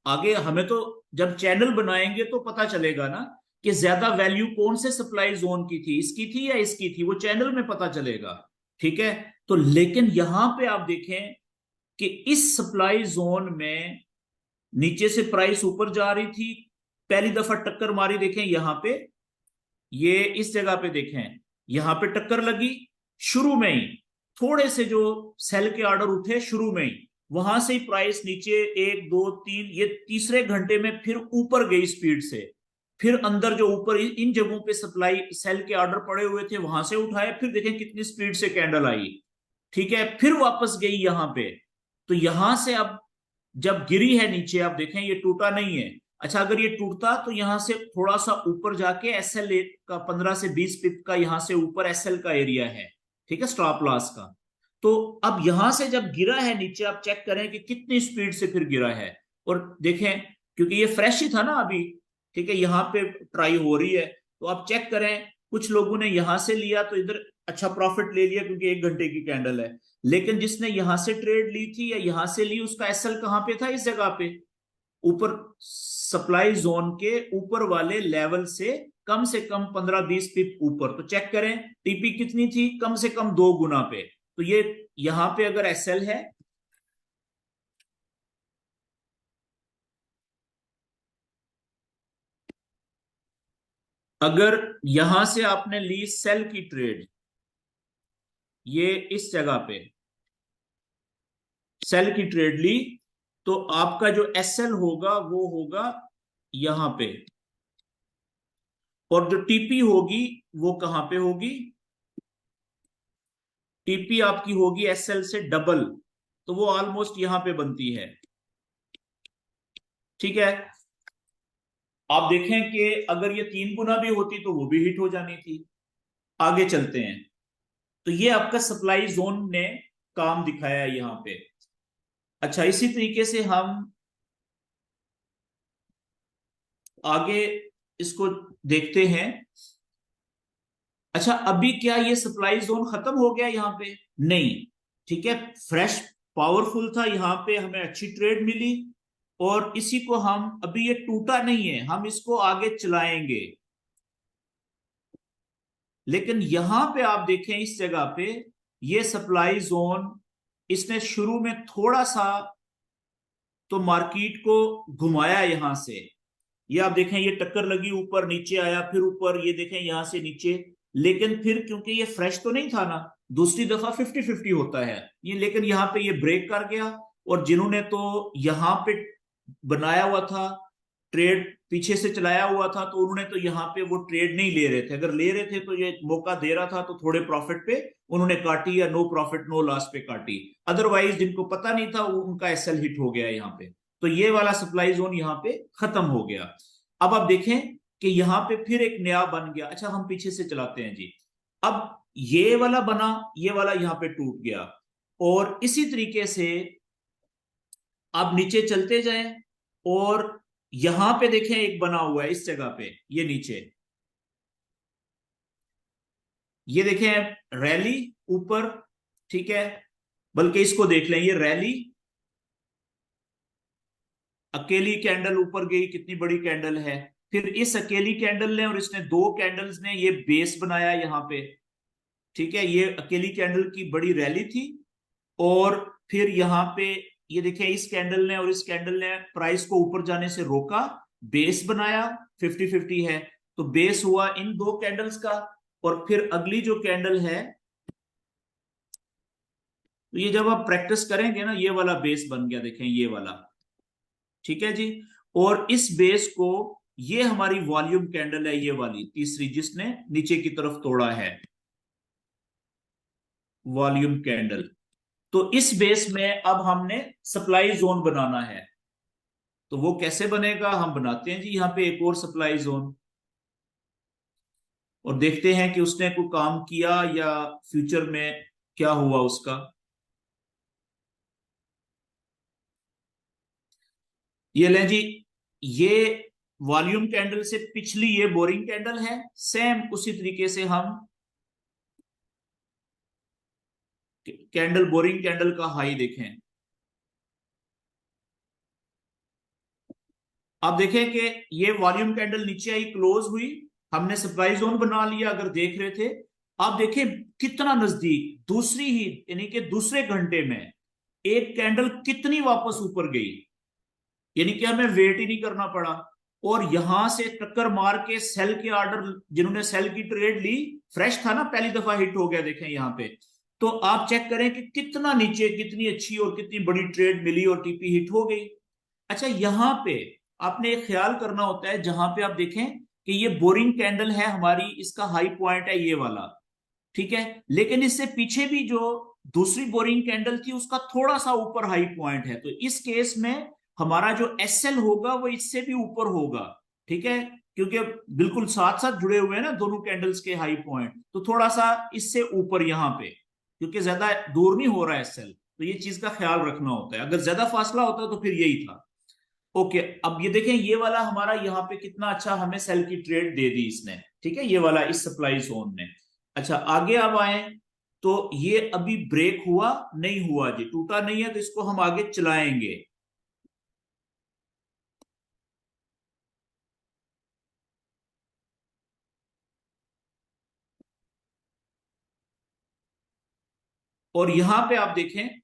आगे हमें तो जब चैनल बनाएंगे तो पता चलेगा ना कि ज्यादा वैल्यू कौन से सप्लाई जोन की थी, इसकी थी या इसकी थी, वो चैनल में पता चलेगा, ठीक है। तो लेकिन यहां पे आप देखें कि इस सप्लाई जोन में नीचे से प्राइस ऊपर जा रही थी, पहली दफा टक्कर मारी, देखें यहां पे, ये इस जगह पे देखें, यहां पे टक्कर लगी शुरू में ही, थोड़े से जो सेल के ऑर्डर उठे शुरू में ही, वहां से ही प्राइस नीचे, एक दो तीन, ये तीसरे घंटे में फिर ऊपर गई स्पीड से, फिर अंदर जो ऊपर इन जगहों पे सप्लाई सेल के ऑर्डर पड़े हुए थे वहां से उठाए, फिर देखें कितनी स्पीड से कैंडल आई, ठीक है, फिर वापस गई यहां पे। तो यहां से अब जब गिरी है नीचे, आप देखें ये टूटा नहीं है। अच्छा, अगर ये टूटता तो यहां से थोड़ा सा ऊपर जाके एसएल का 15 से 20 पिप का यहां से ऊपर एसएल का एरिया है, ठीक है, स्टॉप लॉस का। तो अब यहां से जब गिरा है नीचे, आप चेक करें कि कितनी स्पीड से फिर गिरा है, और देखें क्योंकि ये फ्रेश ही था ना अभी, ठीक है, यहाँ पे ट्राई हो रही है, तो आप चेक करें, कुछ लोगों ने यहां से लिया तो इधर अच्छा प्रॉफिट ले लिया क्योंकि 1 घंटे की कैंडल है, लेकिन जिसने यहां से ट्रेड ली थी या यहां से ली, उसका एसएल कहां पे था? इस जगह पे ऊपर, सप्लाई जोन के ऊपर वाले लेवल से कम 15-20 पिप ऊपर। तो चेक करें टीपी कितनी थी, कम से कम 2 गुना पे। तो ये यहां पे अगर एसएल है, अगर यहां से आपने ली सेल की ट्रेड, ये इस जगह पे सेल की ट्रेड ली, तो आपका जो एसएल होगा वो होगा यहां पे, और जो टीपी होगी वो कहां पे होगी? टीपी आपकी होगी एसएल से डबल, तो वो ऑलमोस्ट यहां पे बनती है, ठीक है। आप देखें कि अगर ये 3 गुना भी होती तो वो भी हिट हो जानी थी। आगे चलते हैं, तो ये आपका सप्लाई जोन ने काम दिखाया है यहां पे। अच्छा, इसी तरीके से हम आगे इसको देखते हैं। अच्छा, अभी क्या ये सप्लाई जोन खत्म हो गया यहां पे? नहीं, ठीक है, फ्रेश पावरफुल था, यहां पे हमें अच्छी ट्रेड मिली, और इसी को हम, अभी ये टूटा नहीं है, हम इसको आगे चलाएंगे। लेकिन यहां पे आप देखें इस जगह पे, ये सप्लाई जोन, इसने शुरू में थोड़ा सा तो मार्केट को घुमाया यहां से, ये आप देखें, ये टक्कर लगी, ऊपर नीचे आया, फिर ऊपर, ये देखें यहां से नीचे, लेकिन फिर क्योंकि ये फ्रेश तो नहीं था ना, दूसरी दफा 50-50 होता है ये, लेकिन यहां पे ये ब्रेक कर गया, और जिन्होंने तो यहां पे बनाया हुआ था, ट्रेड पीछे से चलाया हुआ था, तो उन्होंने तो यहाँ पे वो ट्रेड नहीं ले रहे थे, अगर ले रहे थे तो ये मौका दे रहा था, तो थोड़े प्रॉफिट पे उन्होंने काटी, या नो प्रॉफिट नो लॉस पे काटी। अदरवाइज जिनको पता नहीं था, वो उनका एसएल हिट हो गया यहाँ पे। तो ये वाला सप्लाई जोन यहाँ पे खत्म हो गया। अब आप देखें कि यहाँ पे फिर एक नया बन गया। अच्छा, हम पीछे से चलाते हैं जी। अब ये वाला बना, ये वाला यहाँ पे टूट गया, और इसी तरीके से आप नीचे चलते जाएं, और यहां पे देखें एक बना हुआ है इस जगह पे, ये नीचे, ये देखें रैली ऊपर, ठीक है, बल्कि इसको देख लें, ये रैली अकेली कैंडल ऊपर गई, कितनी बड़ी कैंडल है। फिर इस अकेली कैंडल ने और इसने दो कैंडल्स ने ये बेस बनाया यहाँ पे, ठीक है, ये अकेली कैंडल की बड़ी रैली थी। और फिर यहाँ पे ये देखिए इस कैंडल ने और इस कैंडल ने प्राइस को ऊपर जाने से रोका, बेस बनाया, 50-50 है, तो बेस हुआ इन दो कैंडल्स का। और फिर अगली जो कैंडल है, तो ये जब आप प्रैक्टिस करेंगे ना, ये वाला बेस बन गया, देखें ये वाला, ठीक है जी। और इस बेस को, ये हमारी वॉल्यूम कैंडल है, ये वाली तीसरी जिसने नीचे की तरफ तोड़ा है, वॉल्यूम कैंडल। तो इस बेस में अब हमने सप्लाई जोन बनाना है। तो वो कैसे बनेगा, हम बनाते हैं जी यहाँ पे एक और सप्लाई जोन, और देखते हैं कि उसने कोई काम किया या फ्यूचर में क्या हुआ उसका। ये लें जी, ये वॉल्यूम कैंडल से पिछली ये बोरिंग कैंडल है, सेम उसी तरीके से हम कैंडल, बोरिंग कैंडल का हाई देखें। आप देखें कि ये वॉल्यूम कैंडल नीचे आई, क्लोज हुई, हमने सप्लाई जोन बना लिया अगर देख रहे थे। आप देखें कितना नजदीक, दूसरी ही यानी कि दूसरे घंटे में एक कैंडल कितनी वापस ऊपर गई, यानी कि हमें वेट ही नहीं करना पड़ा। और यहां से टक्कर मार के सेल के ऑर्डर, जिन्होंने सेल की ट्रेड ली, फ्रेश था ना, पहली दफा हिट हो गया, देखें यहां पे। तो आप चेक करें कि कितना नीचे, कितनी अच्छी और कितनी बड़ी ट्रेड मिली और टीपी हिट हो गई। अच्छा, यहां पे आपने एक ख्याल करना होता है, जहां पे आप देखें कि ये बोरिंग कैंडल है हमारी, इसका हाई पॉइंट है ये वाला, ठीक है, लेकिन इससे पीछे भी जो दूसरी बोरिंग कैंडल थी उसका थोड़ा सा ऊपर हाई पॉइंट है। तो इस केस में हमारा जो एसएल होगा वो इससे भी ऊपर होगा, ठीक है, क्योंकि बिल्कुल साथ साथ जुड़े हुए हैं ना दोनों कैंडल्स के हाई पॉइंट, तो थोड़ा सा इससे ऊपर यहां पे, क्योंकि ज्यादा दूर नहीं हो रहा है एसएल, तो ये चीज का ख्याल रखना होता है। अगर ज्यादा फासला होता तो फिर यही था। ओके, अब ये देखें ये वाला हमारा यहाँ पे कितना अच्छा हमें सेल की ट्रेड दे दी इसने, ठीक है, ये वाला इस सप्लाई जोन ने। अच्छा, आगे अब आए, तो ये अभी ब्रेक हुआ नहीं हुआ जी, टूटा नहीं है, तो इसको हम आगे चलाएंगे। और यहां पे आप देखें,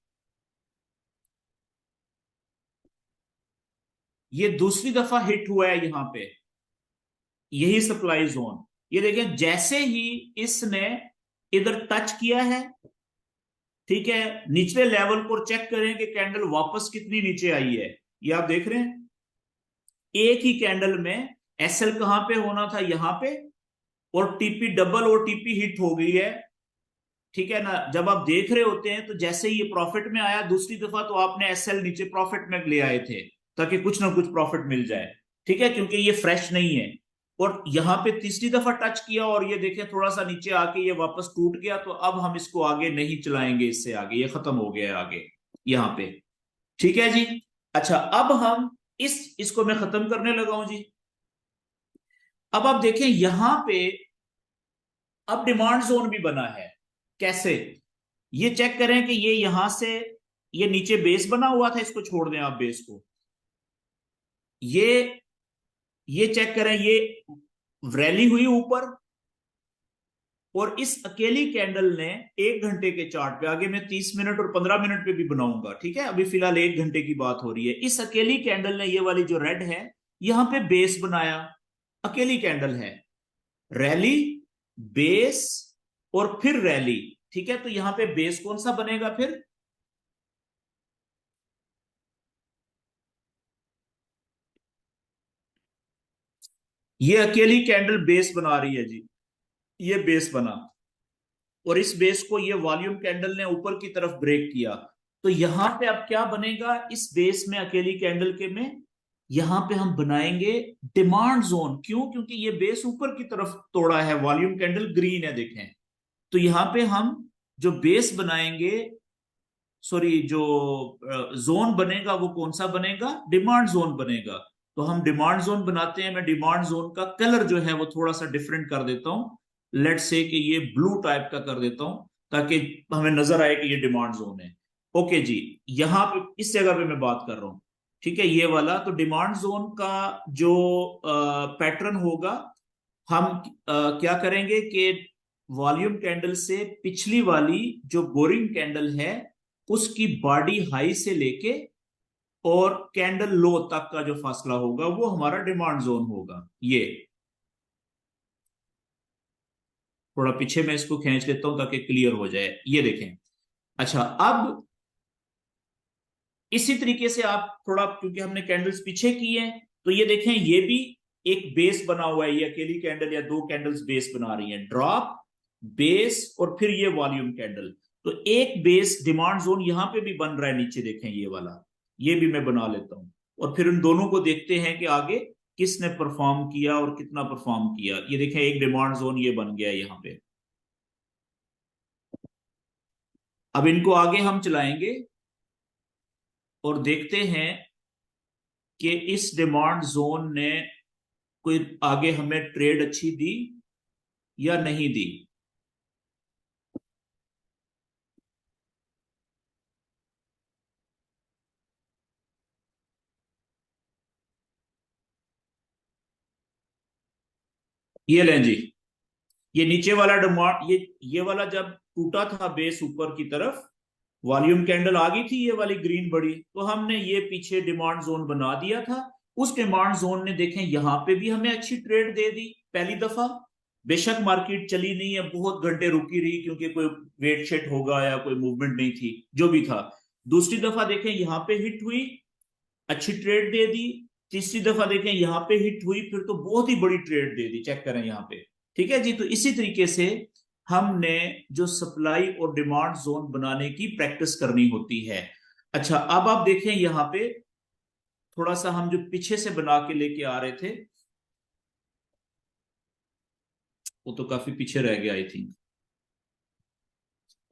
ये दूसरी दफा हिट हुआ है यहाँ पे, यही सप्लाई जोन। ये देखें जैसे ही इसने इधर टच किया है, ठीक है, निचले लेवल पर चेक करें कि कैंडल वापस कितनी नीचे आई है। ये आप देख रहे हैं, एक ही कैंडल में एसएल कहां पे होना था, यहां पे, और टीपी डबल और टीपी हिट हो गई है, ठीक है ना। जब आप देख रहे होते हैं तो जैसे ही ये प्रॉफिट में आया दूसरी दफा, तो आपने एसएल नीचे प्रॉफिट में ले आए थे, ताकि कुछ ना कुछ प्रॉफिट मिल जाए, ठीक है, क्योंकि ये फ्रेश नहीं है। और यहां पे तीसरी दफा टच किया और ये देखें थोड़ा सा नीचे आके ये वापस टूट गया, तो अब हम इसको आगे नहीं चलाएंगे, इससे आगे ये खत्म हो गया है आगे यहाँ पे, ठीक है जी। अच्छा, अब हम इसको मैं खत्म करने लगा हूं जी। अब आप देखें यहां पे अब डिमांड जोन भी बना है। कैसे, ये चेक करें कि ये यहां से, ये नीचे बेस बना हुआ था, इसको छोड़ दें आप बेस को, ये ये चेक करें, ये रैली हुई ऊपर, और इस अकेली कैंडल ने 1 घंटे के चार्ट पे, आगे मैं 30 मिनट और 15 मिनट पे भी बनाऊंगा, ठीक है, अभी फिलहाल 1 घंटे की बात हो रही है। इस अकेली कैंडल ने, ये वाली जो रेड है, यहां पे बेस बनाया, अकेली कैंडल है, रैली, बेस, और फिर रैली, ठीक है। तो यहां पे बेस कौन सा बनेगा फिर, ये अकेली कैंडल बेस बना रही है जी, ये बेस बना, और इस बेस को ये वॉल्यूम कैंडल ने ऊपर की तरफ ब्रेक किया। तो यहां पे अब क्या बनेगा इस बेस में, अकेली कैंडल के में, यहां पे हम बनाएंगे डिमांड जोन। क्यों? क्योंकि ये बेस ऊपर की तरफ तोड़ा है, वॉल्यूम कैंडल ग्रीन है, देखें। तो यहां पे हम जो बेस बनाएंगे, सॉरी, जो जोन बनेगा वो कौन सा बनेगा? डिमांड जोन बनेगा। तो हम डिमांड जोन बनाते हैं। मैं डिमांड जोन का कलर जो है वो थोड़ा सा डिफरेंट कर देता हूं। लेट से कि ये ब्लू टाइप का कर देता हूं, ताकि हमें नजर आए कि ये डिमांड जोन है। ओके जी, यहां पे इस जगह पे मैं बात कर रहा हूं, ठीक है, ये वाला। तो डिमांड जोन का जो पैटर्न होगा, हम क्या करेंगे कि वॉल्यूम कैंडल से पिछली वाली जो बोरिंग कैंडल है उसकी बॉडी हाई से लेके और कैंडल लो तक का जो फासला होगा वो हमारा डिमांड जोन होगा। ये थोड़ा पीछे मैं इसको खींच लेता हूं ताकि क्लियर हो जाए, ये देखें। अच्छा, अब इसी तरीके से आप थोड़ा, क्योंकि हमने कैंडल्स पीछे की हैं, तो ये देखें, ये भी एक बेस बना हुआ है। ये अकेली कैंडल या दो कैंडल्स बेस बना रही हैं, ड्रॉप, बेस, और फिर ये वॉल्यूम कैंडल। तो एक बेस डिमांड जोन यहां पे भी बन रहा है नीचे, देखें ये वाला, ये भी मैं बना लेता हूं। और फिर इन दोनों को देखते हैं कि आगे किसने परफॉर्म किया और कितना परफॉर्म किया। ये देखें, एक डिमांड जोन ये बन गया है यहाँ पे। अब इनको आगे हम चलाएंगे और देखते हैं कि इस डिमांड जोन ने कोई आगे हमें ट्रेड अच्छी दी या नहीं दी। ये लें जी, ये नीचे वाला डिमांड, ये वाला जब टूटा था बेस ऊपर की तरफ, वॉल्यूम कैंडल आ गई थी ये वाली ग्रीन बड़ी, तो हमने ये पीछे डिमांड जोन बना दिया था। उस डिमांड जोन ने, देखें, यहां पे भी हमें अच्छी ट्रेड दे दी पहली दफा। बेशक मार्केट चली नहीं है, बहुत घंटे रुकी रही, क्योंकि कोई वेट शेट होगा या कोई मूवमेंट नहीं थी, जो भी था। दूसरी दफा देखें, यहां पे हिट हुई, अच्छी ट्रेड दे दी। तीसरी दफा देखें, यहां पे हिट हुई, फिर तो बहुत ही बड़ी ट्रेड दे दी, चेक करें यहां पे। ठीक है जी, तो इसी तरीके से हमने जो सप्लाई और डिमांड जोन बनाने की प्रैक्टिस करनी होती है। अच्छा, अब आप देखें यहां पे थोड़ा सा हम जो पीछे से बना के लेके आ रहे थे, वो तो काफी पीछे रह गया आई थिंक।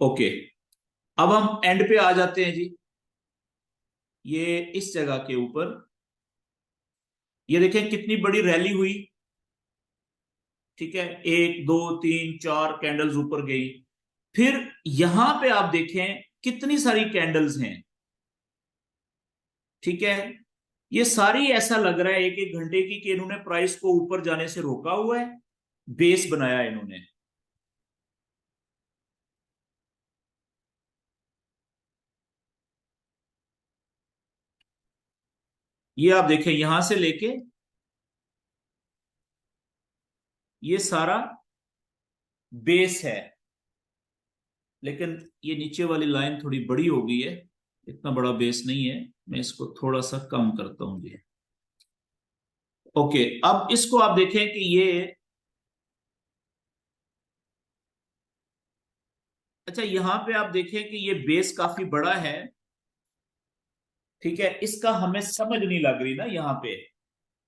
ओके, अब हम एंड पे आ जाते हैं जी। ये इस जगह के ऊपर, ये देखें कितनी बड़ी रैली हुई। ठीक है, एक दो तीन चार कैंडल्स ऊपर गई। फिर यहां पे आप देखें कितनी सारी कैंडल्स हैं। ठीक है, ये सारी ऐसा लग रहा है एक एक घंटे की कि इन्होंने प्राइस को ऊपर जाने से रोका हुआ है, बेस बनाया इन्होंने। ये आप देखें यहां से लेके ये सारा बेस है। लेकिन ये नीचे वाली लाइन थोड़ी बड़ी हो गई है, इतना बड़ा बेस नहीं है। मैं इसको थोड़ा सा कम करता हूं जी। ओके, अब इसको आप देखें कि ये, अच्छा, यहां पे आप देखें कि ये बेस काफी बड़ा है। ठीक है, इसका हमें समझ नहीं लग रही ना यहाँ पे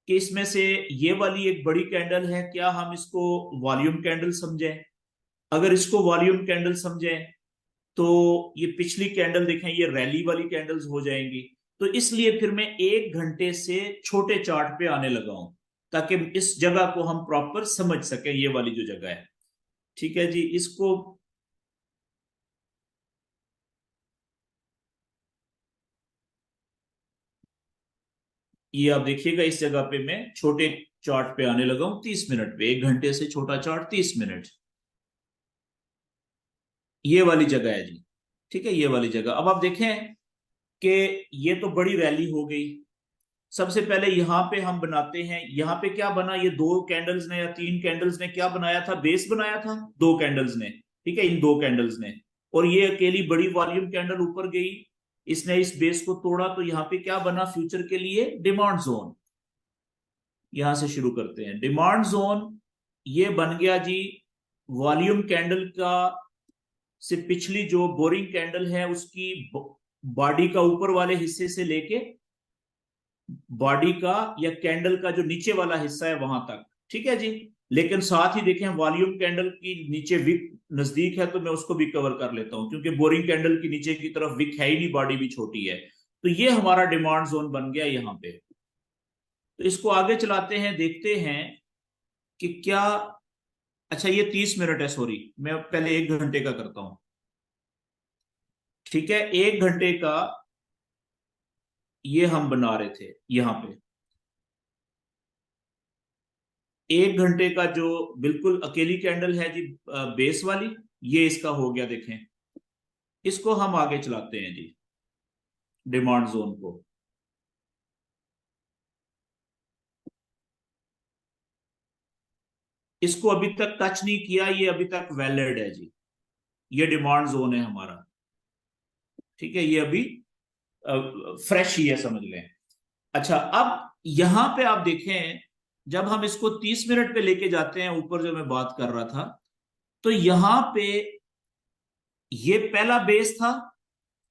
कि इसमें से ये वाली एक बड़ी कैंडल है, क्या हम इसको वॉल्यूम कैंडल समझें? अगर इसको वॉल्यूम कैंडल समझें तो ये पिछली कैंडल देखें, ये रैली वाली कैंडल्स हो जाएंगी। तो इसलिए फिर मैं एक घंटे से छोटे चार्ट पे आने लगा हूं, ताकि इस जगह को हम प्रॉपर समझ सके, ये वाली जो जगह है। ठीक है जी, इसको, ये आप देखिएगा, इस जगह पे मैं छोटे चार्ट पे आने लगा हूं 30 मिनट पे, एक घंटे से छोटा चार्ट 30 मिनट, ये वाली जगह है जी। ठीक है, ये वाली जगह। अब आप देखें कि ये तो बड़ी रैली हो गई। सबसे पहले यहां पे हम बनाते हैं, यहां पे क्या बना, ये दो कैंडल्स ने या तीन कैंडल्स ने क्या बनाया था? बेस बनाया था, दो कैंडल्स ने। ठीक है, इन दो कैंडल्स ने। और ये अकेली बड़ी वॉल्यूम कैंडल ऊपर गई, इसने इस बेस को तोड़ा, तो यहाँ पे क्या बना फ्यूचर के लिए? Demand zone. यहां से शुरू करते हैं, डिमांड जोन ये बन गया जी वॉल्यूम कैंडल का, से पिछली जो बोरिंग कैंडल है उसकी बॉडी का ऊपर वाले हिस्से से लेके बॉडी का या कैंडल का जो नीचे वाला हिस्सा है वहां तक, ठीक है जी। लेकिन साथ ही देखें वॉल्यूम कैंडल की नीचे विक नजदीक है तो मैं उसको भी कवर कर लेता हूं, क्योंकि बोरिंग कैंडल की नीचे की तरफ विक है ही नहीं, बॉडी भी छोटी है। तो ये हमारा डिमांड जोन बन गया यहाँ पे। तो इसको आगे चलाते हैं, देखते हैं कि क्या। अच्छा ये 30 मिनट है, सॉरी मैं पहले 1 घंटे का करता हूं। ठीक है, 1 घंटे का ये हम बना रहे थे यहां पे। 1 घंटे का जो बिल्कुल अकेली कैंडल है जी, बेस वाली, ये इसका हो गया देखें। इसको हम आगे चलाते हैं जी, डिमांड जोन को। इसको अभी तक टच नहीं किया, ये अभी तक वैलिड है जी। ये डिमांड जोन है हमारा, ठीक है, ये अभी फ्रेश ही है समझ लें। अच्छा अब यहां पे आप देखें, जब हम इसको 30 मिनट पे लेके जाते हैं ऊपर, जो मैं बात कर रहा था, तो यहां पे ये पहला बेस था।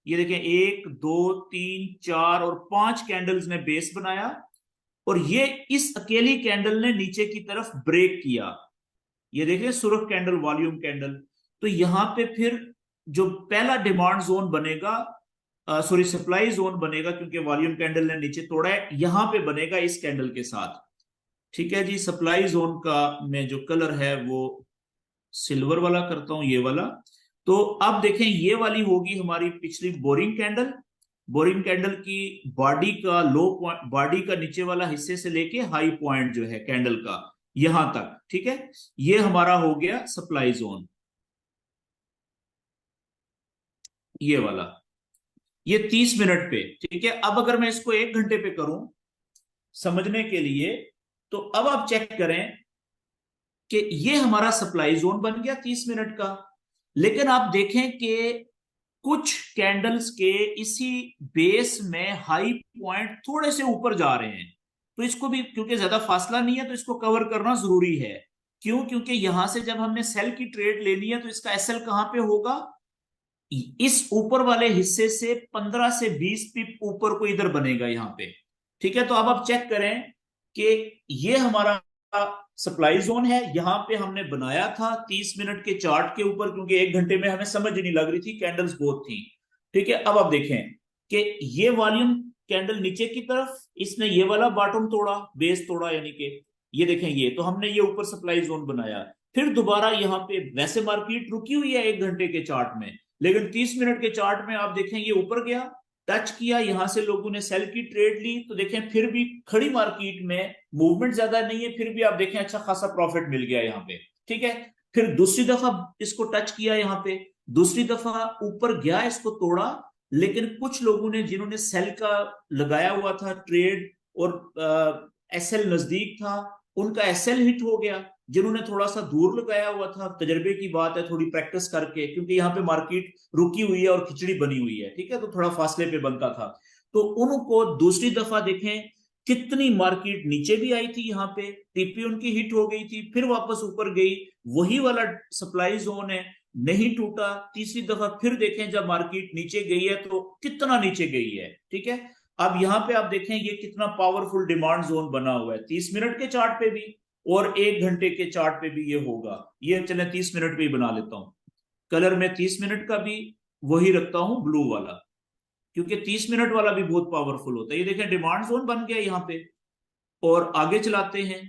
ये देखें 1 2 3 4 और 5 कैंडल्स ने बेस बनाया, और ये इस अकेली कैंडल ने नीचे की तरफ ब्रेक किया। ये देखें सुर्ख कैंडल, वॉल्यूम कैंडल। तो यहां पे फिर जो पहला डिमांड जोन बनेगा, सॉरी सप्लाई जोन बनेगा, क्योंकि वॉल्यूम कैंडल ने नीचे तोड़ा है, यहां पे बनेगा इस कैंडल के साथ। ठीक है जी, सप्लाई जोन का मैं जो कलर है वो सिल्वर वाला करता हूं, ये वाला। तो अब देखें ये वाली होगी हमारी पिछली बोरिंग कैंडल। बोरिंग कैंडल की बॉडी का लो पॉइंट, बॉडी का नीचे वाला हिस्से से लेके हाई पॉइंट जो है कैंडल का, यहां तक, ठीक है। ये हमारा हो गया सप्लाई जोन, ये वाला, ये 30 मिनट पे। ठीक है, अब अगर मैं इसको 1 घंटे पे करूं समझने के लिए, तो अब आप चेक करें कि ये हमारा सप्लाई जोन बन गया 30 मिनट का। लेकिन आप देखें कि कुछ कैंडल्स के इसी बेस में हाई पॉइंट थोड़े से ऊपर जा रहे हैं। तो इसको भी, क्योंकि ज्यादा फासला नहीं है, तो इसको कवर करना जरूरी है। क्यों? क्योंकि यहां से जब हमने सेल की ट्रेड लेनी है तो इसका एसएल कहां पे होगा? इस ऊपर वाले हिस्से से 15 से 20 पिप ऊपर को इधर बनेगा यहां पे। ठीक है, तो अब आप चेक करें कि ये हमारा सप्लाई जोन है, यहां पे हमने बनाया था 30 मिनट के चार्ट के ऊपर, क्योंकि 1 घंटे में हमें समझ नहीं लग रही थी, कैंडल्स बहुत थी। ठीक है, अब आप देखें कि ये वॉल्यूम कैंडल नीचे की तरफ, इसने ये वाला बॉटम तोड़ा, बेस तोड़ा, यानी कि ये देखें, ये तो हमने ये ऊपर सप्लाई जोन बनाया। फिर दोबारा यहाँ पे वैसे मार्केट रुकी हुई है 1 घंटे के चार्ट में, लेकिन 30 मिनट के चार्ट में आप देखें ये ऊपर गया, टच किया, यहां से लोगों ने सेल की ट्रेड ली, तो देखें फिर भी खड़ी मार्केट में मूवमेंट ज्यादा नहीं है, फिर भी आप देखें अच्छा खासा प्रॉफिट मिल गया यहाँ पे। ठीक है, फिर दूसरी दफा इसको टच किया यहाँ पे, दूसरी दफा ऊपर गया, इसको तोड़ा, लेकिन कुछ लोगों ने जिन्होंने सेल का लगाया हुआ था ट्रेड और एसएल नजदीक था, उनका एसएल हिट हो गया। जिन्होंने थोड़ा सा दूर लगाया हुआ था, तजर्बे की बात है, थोड़ी प्रैक्टिस करके, क्योंकि यहाँ पे मार्केट रुकी हुई है और खिचड़ी बनी हुई है, ठीक है, तो थोड़ा फासले पे बनता था। तो उनको दूसरी दफा देखें कितनी मार्केट नीचे भी आई थी, यहाँ पे टीपी उनकी हिट हो गई थी, फिर वापस ऊपर गई, वही वाला सप्लाई जोन है, नहीं टूटा। तीसरी दफा फिर देखें जब मार्केट नीचे गई है तो कितना नीचे गई है। ठीक है, अब यहां पे आप देखें ये कितना पावरफुल डिमांड जोन बना हुआ है 30 मिनट के चार्ट पे भी, और 1 घंटे के चार्ट पे भी ये होगा। ये चले 30 मिनट पे ही बना लेता हूं, कलर में 30 मिनट का भी वही रखता हूं, ब्लू वाला, क्योंकि 30 मिनट वाला भी बहुत पावरफुल होता है। ये देखें डिमांड जोन बन गया यहाँ पे। और आगे चलाते हैं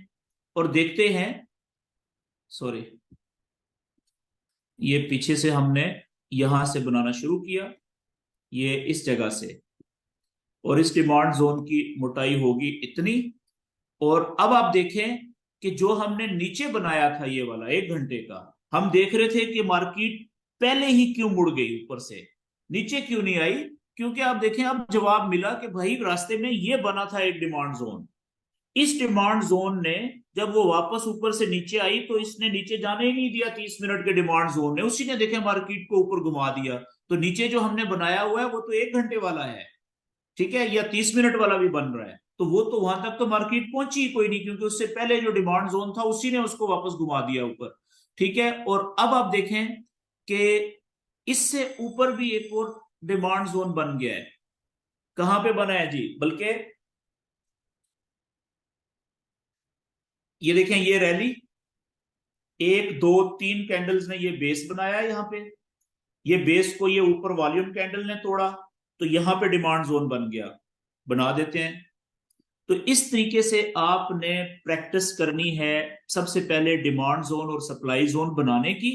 और देखते हैं, सॉरी ये पीछे से हमने यहां से बनाना शुरू किया, ये इस जगह से, और इस डिमांड जोन की मोटाई होगी इतनी। और अब आप देखें कि जो हमने नीचे बनाया था ये वाला 1 घंटे का, हम देख रहे थे कि मार्केट पहले ही क्यों मुड़ गई, ऊपर से नीचे क्यों नहीं आई? क्योंकि आप देखें अब जवाब मिला कि भाई रास्ते में ये बना था एक डिमांड जोन। इस डिमांड जोन ने जब वो वापस ऊपर से नीचे आई तो इसने नीचे जाने ही नहीं दिया, 30 मिनट के डिमांड जोन ने, उसी ने देखे मार्केट को ऊपर घुमा दिया। तो नीचे जो हमने बनाया हुआ है वो तो 1 घंटे वाला है, ठीक है, या 30 मिनट वाला भी बन रहा है, तो वो तो वहां तक तो मार्केट पहुंची ही कोई नहीं, क्योंकि उससे पहले जो डिमांड जोन था उसी ने उसको वापस घुमा दिया ऊपर। ठीक है, और अब आप देखें कि इससे ऊपर भी एक और डिमांड जोन बन गया है। कहां पे बना है जी, बल्कि ये देखें, ये रैली, एक दो तीन कैंडल्स ने ये बेस बनाया है यहाँ पे। ये बेस को ये ऊपर वॉल्यूम कैंडल ने तोड़ा, तो यहां पे डिमांड जोन बन गया। बना देते हैं। तो इस तरीके से आपने प्रैक्टिस करनी है सबसे पहले डिमांड जोन और सप्लाई जोन बनाने की।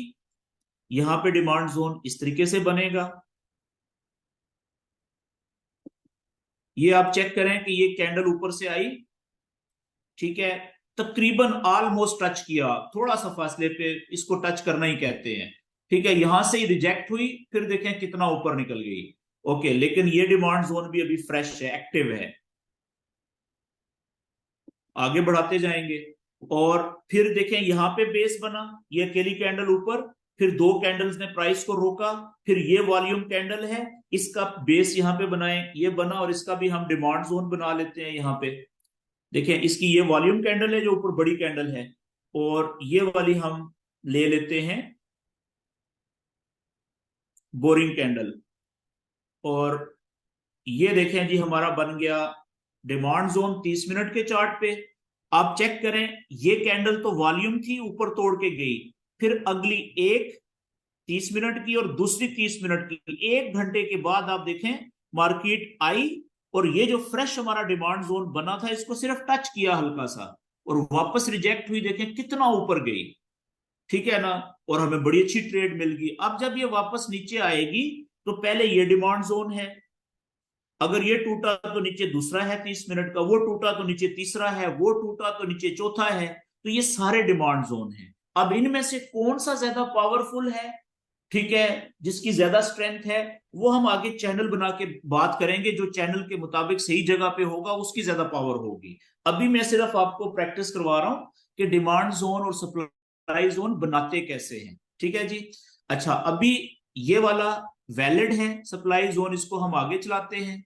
यहां पे डिमांड जोन इस तरीके से बनेगा। ये आप चेक करें कि ये कैंडल ऊपर से आई, ठीक है, तकरीबन ऑलमोस्ट टच किया, थोड़ा सा फासले पे, इसको टच करना ही कहते हैं। ठीक है, यहां से ही रिजेक्ट हुई, फिर देखें कितना ऊपर निकल गई। ओके, लेकिन ये डिमांड जोन भी अभी फ्रेश है, एक्टिव है। आगे बढ़ाते जाएंगे। और फिर देखें यहां पे बेस बना, ये अकेली कैंडल ऊपर, फिर दो कैंडल्स ने प्राइस को रोका, फिर ये वॉल्यूम कैंडल है, इसका बेस यहां पे बनाए, ये बना, और इसका भी हम डिमांड जोन बना लेते हैं यहां पे। देखिए, इसकी ये वॉल्यूम कैंडल है जो ऊपर बड़ी कैंडल है, और ये वाली हम ले लेते हैं बोरिंग कैंडल। और ये देखें जी, हमारा बन गया डिमांड जोन 30 मिनट के चार्ट पे। आप चेक करें, ये कैंडल तो वॉल्यूम थी, ऊपर तोड़ के गई, फिर अगली एक 30 मिनट की और दूसरी 30 मिनट की, 1 घंटे के बाद आप देखें मार्केट आई, और ये जो फ्रेश हमारा डिमांड जोन बना था, इसको सिर्फ टच किया हल्का सा, और वापस रिजेक्ट हुई, देखें कितना ऊपर गई। ठीक है ना, और हमें बड़ी अच्छी ट्रेड मिल गई। अब जब ये वापस नीचे आएगी, तो पहले ये डिमांड जोन है, अगर ये टूटा तो नीचे दूसरा है 30 मिनट का, वो टूटा तो नीचे तीसरा है, वो टूटा तो नीचे चौथा है। तो ये सारे डिमांड जोन है। अब इनमें से कौन सा ज्यादा पावरफुल है, ठीक है, जिसकी ज्यादा स्ट्रेंथ है, वो हम आगे चैनल बना के बात करेंगे। जो चैनल के मुताबिक सही जगह पे होगा, उसकी ज्यादा पावर होगी। अभी मैं सिर्फ आपको प्रैक्टिस करवा रहा हूं कि डिमांड जोन और सप्लाई जोन बनाते कैसे हैं। ठीक है जी। अच्छा, अभी ये वाला वैलिड है सप्लाई जोन, इसको हम आगे चलाते हैं।